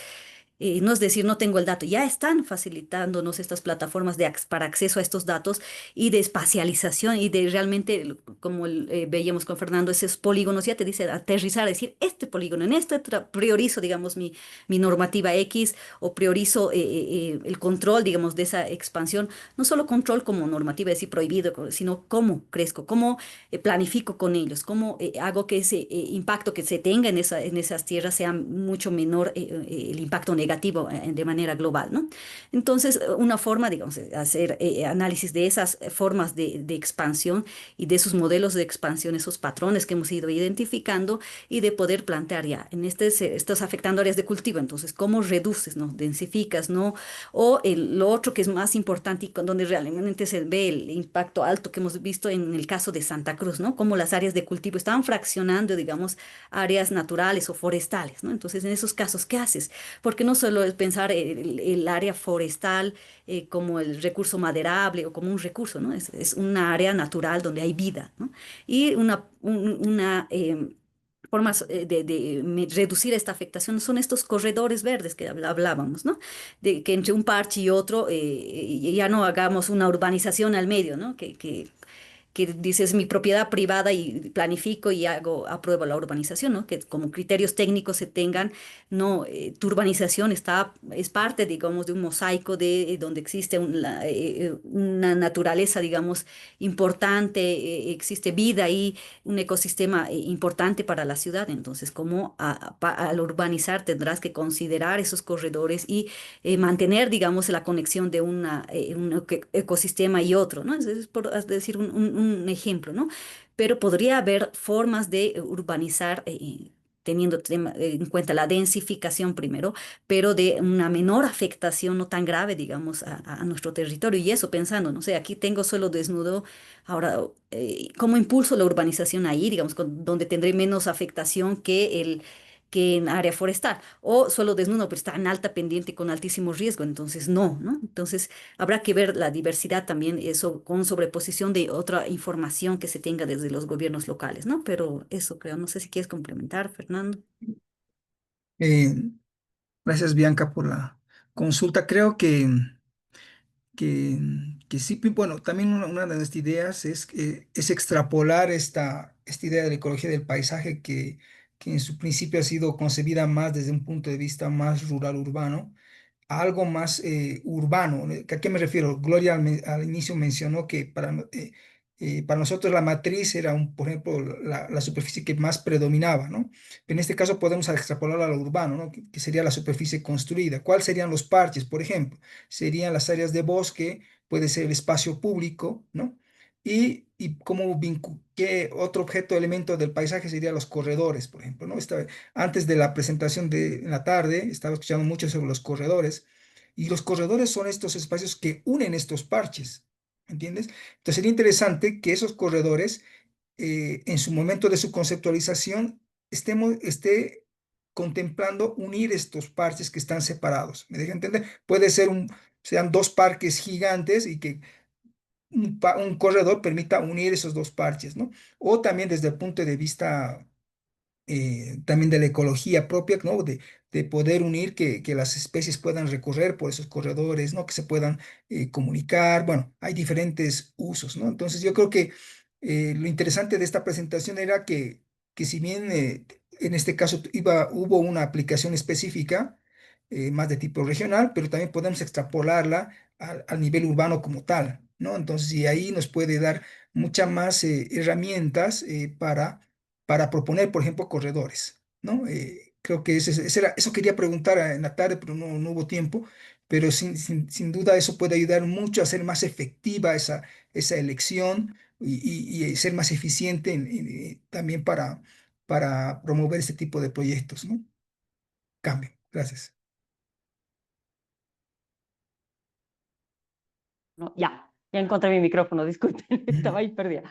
No es decir, no tengo el dato, ya están facilitándonos estas plataformas para acceso a estos datos y de espacialización y de realmente, como veíamos con Fernando, esos polígonos, ya te dice aterrizar, decir, este polígono, en este priorizo, digamos, mi normativa X o priorizo el control, digamos, de esa expansión, no solo control como normativa, es decir, prohibido, sino cómo crezco, cómo planifico con ellos, cómo hago que ese impacto que se tenga en esas tierras sea mucho menor el impacto negativo de manera global, ¿no? Entonces, una forma, digamos, de hacer análisis de esas formas de expansión y de esos modelos de expansión, esos patrones que hemos ido identificando y de poder plantear ya, en estás afectando áreas de cultivo, entonces, ¿cómo reduces, no? Densificas, ¿no? O lo otro que es más importante y donde realmente se ve el impacto alto que hemos visto en el caso de Santa Cruz, ¿no? Cómo las áreas de cultivo estaban fraccionando, digamos, áreas naturales o forestales, ¿no? Entonces, en esos casos, ¿qué haces? Porque no solo es pensar el área forestal como el recurso maderable o como un recurso, ¿no? Es una área natural donde hay vida, ¿no? Y formas de reducir esta afectación son estos corredores verdes que hablábamos, ¿no? De que entre un parche y otro ya no hagamos una urbanización al medio, ¿no? Que dices mi propiedad privada y planifico y apruebo la urbanización, ¿no? Que como criterios técnicos se tengan, no, tu urbanización es parte, digamos, de un mosaico donde existe una naturaleza, digamos, importante, existe vida y un ecosistema importante para la ciudad. Entonces, como al urbanizar tendrás que considerar esos corredores y mantener, digamos, la conexión de un ecosistema y otro, ¿no? Es por decir un ejemplo, ¿no? Pero podría haber formas de urbanizar. Teniendo en cuenta la densificación primero, pero de una menor afectación, no tan grave, digamos, a nuestro territorio. Y eso pensando, no sé, aquí tengo suelo desnudo, ahora, ¿cómo impulso la urbanización ahí, digamos, donde tendré menos afectación que en área forestal? O suelo desnudo, pero está en alta pendiente con altísimo riesgo, entonces no, ¿no? Entonces habrá que ver la diversidad también, eso con sobreposición de otra información que se tenga desde los gobiernos locales, ¿no? Pero eso creo, no sé si quieres complementar, Fernando. Eh, Gracias, Bianca, por la consulta. Creo que sí, bueno, también una de nuestras ideas es extrapolar esta idea de la ecología del paisaje que en su principio ha sido concebida más desde un punto de vista más rural urbano a algo más urbano. ¿A qué me refiero? Gloria al inicio mencionó que para nosotros la matriz era, por ejemplo, la superficie que más predominaba, ¿no? En este caso podemos extrapolar a lo urbano, ¿no? Que sería la superficie construida. ¿Cuáles serían los parches, por ejemplo? Serían las áreas de bosque, puede ser el espacio público, ¿no? Y qué otro objeto, elemento del paisaje serían los corredores, por ejemplo, ¿no? Antes de la presentación en la tarde, estaba escuchando mucho sobre los corredores, y los corredores son estos espacios que unen estos parches, ¿entiendes? Entonces sería interesante que esos corredores, en su momento de su conceptualización, esté contemplando unir estos parches que están separados. ¿Me deja entender? Puede ser sean dos parques gigantes y que un corredor permita unir esos dos parches, ¿no? O también desde el punto de vista también de la ecología propia, ¿no? De poder unir que las especies puedan recorrer por esos corredores, ¿no? Que se puedan comunicar. Bueno, hay diferentes usos, ¿no? Entonces yo creo que lo interesante de esta presentación era que si bien en este caso hubo una aplicación específica, más de tipo regional, pero también podemos extrapolarla al nivel urbano como tal, ¿no? Entonces, y ahí nos puede dar muchas más herramientas para proponer, por ejemplo, corredores, ¿no? Creo que eso quería preguntar en la tarde, pero no hubo tiempo, pero sin duda eso puede ayudar mucho a hacer más efectiva esa elección y ser más eficiente también para promover este tipo de proyectos, ¿no? Cambio. Gracias. No, ya encontré mi micrófono, disculpen, estaba ahí perdida.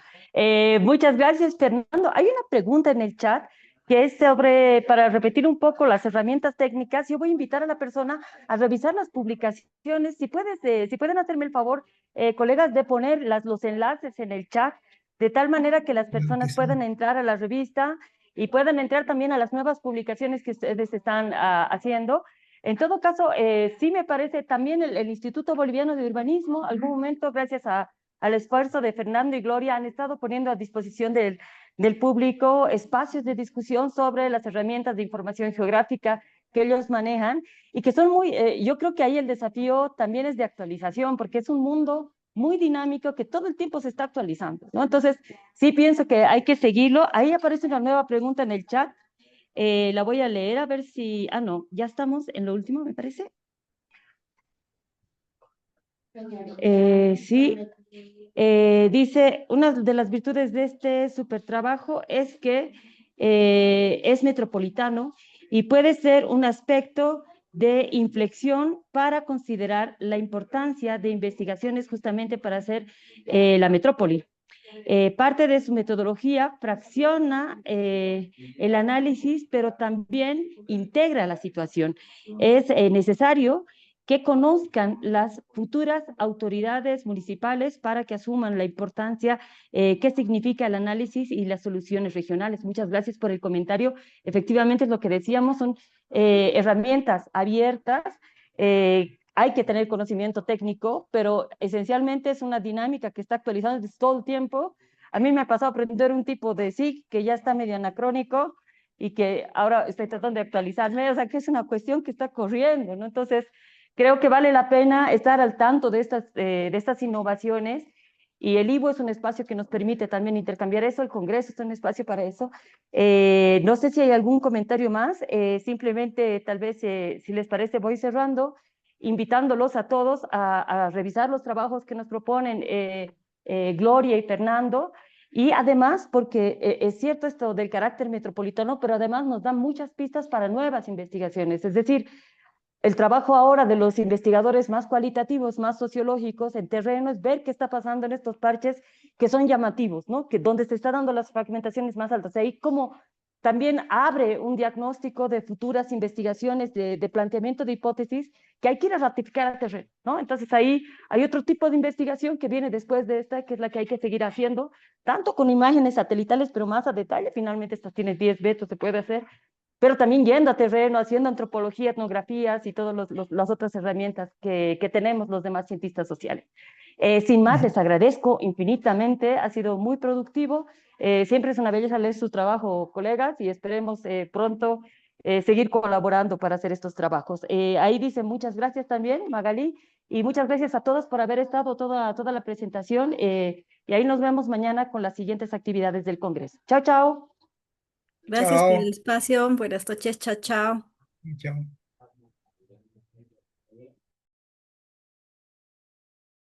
Muchas gracias, Fernando. Hay una pregunta en el chat que es sobre, para repetir un poco las herramientas técnicas, yo voy a invitar a la persona a revisar las publicaciones. Si pueden hacerme el favor, colegas, de poner los enlaces en el chat, de tal manera que las Claro que personas sí. puedan entrar a la revista y puedan entrar también a las nuevas publicaciones que ustedes están haciendo. En todo caso, sí me parece también el Instituto Boliviano de Urbanismo, algún momento, gracias al esfuerzo de Fernando y Gloria, han estado poniendo a disposición del público espacios de discusión sobre las herramientas de información geográfica que ellos manejan y que son yo creo que ahí el desafío también es de actualización, porque es un mundo muy dinámico que todo el tiempo se está actualizando, ¿no? Entonces, sí pienso que hay que seguirlo. Ahí aparece una nueva pregunta en el chat. La voy a leer a ver si... Ah, no, ya estamos en lo último, me parece. Sí, dice, una de las virtudes de este super trabajo es que es metropolitano y puede ser un aspecto de inflexión para considerar la importancia de investigaciones justamente para hacer la metrópoli. Parte de su metodología fracciona el análisis, pero también integra la situación. Es necesario que conozcan las futuras autoridades municipales para que asuman la importancia que significa el análisis y las soluciones regionales. Muchas gracias por el comentario. Efectivamente, es lo que decíamos, son herramientas abiertas. Hay que tener conocimiento técnico, pero esencialmente es una dinámica que está actualizando todo el tiempo. A mí me ha pasado aprender un tipo de SIG que ya está medio anacrónico y que ahora estoy tratando de actualizarme, o sea que es una cuestión que está corriendo, ¿no? Entonces, creo que vale la pena estar al tanto de estas innovaciones y el IBO es un espacio que nos permite también intercambiar eso, el Congreso es un espacio para eso. No sé si hay algún comentario más, simplemente tal vez si les parece voy cerrando, invitándolos a todos a revisar los trabajos que nos proponen Gloria y Fernando, y además, porque es cierto esto del carácter metropolitano, pero además nos dan muchas pistas para nuevas investigaciones, es decir, el trabajo ahora de los investigadores más cualitativos, más sociológicos en terreno es ver qué está pasando en estos parches que son llamativos, ¿no? Que donde se está dando las fragmentaciones más altas. Ahí como también abre un diagnóstico de futuras investigaciones, de planteamiento de hipótesis que hay que ir a ratificar a terreno, ¿no? Entonces ahí hay otro tipo de investigación que viene después de esta, que es la que hay que seguir haciendo, tanto con imágenes satelitales, pero más a detalle. Finalmente, estas tienes 10 metros, se puede hacer, pero también yendo a terreno, haciendo antropología, etnografías y todas las otras herramientas que tenemos los demás cientistas sociales. Sin más, les agradezco infinitamente, ha sido muy productivo. Siempre es una belleza leer su trabajo, colegas, y esperemos pronto seguir colaborando para hacer estos trabajos. Ahí dice muchas gracias también, Magalí, y muchas gracias a todos por haber estado toda la presentación. Y ahí nos vemos mañana con las siguientes actividades del Congreso. Chao, chao. Gracias por el Chao. espacio. Buenas noches. Chao, chao. Chao.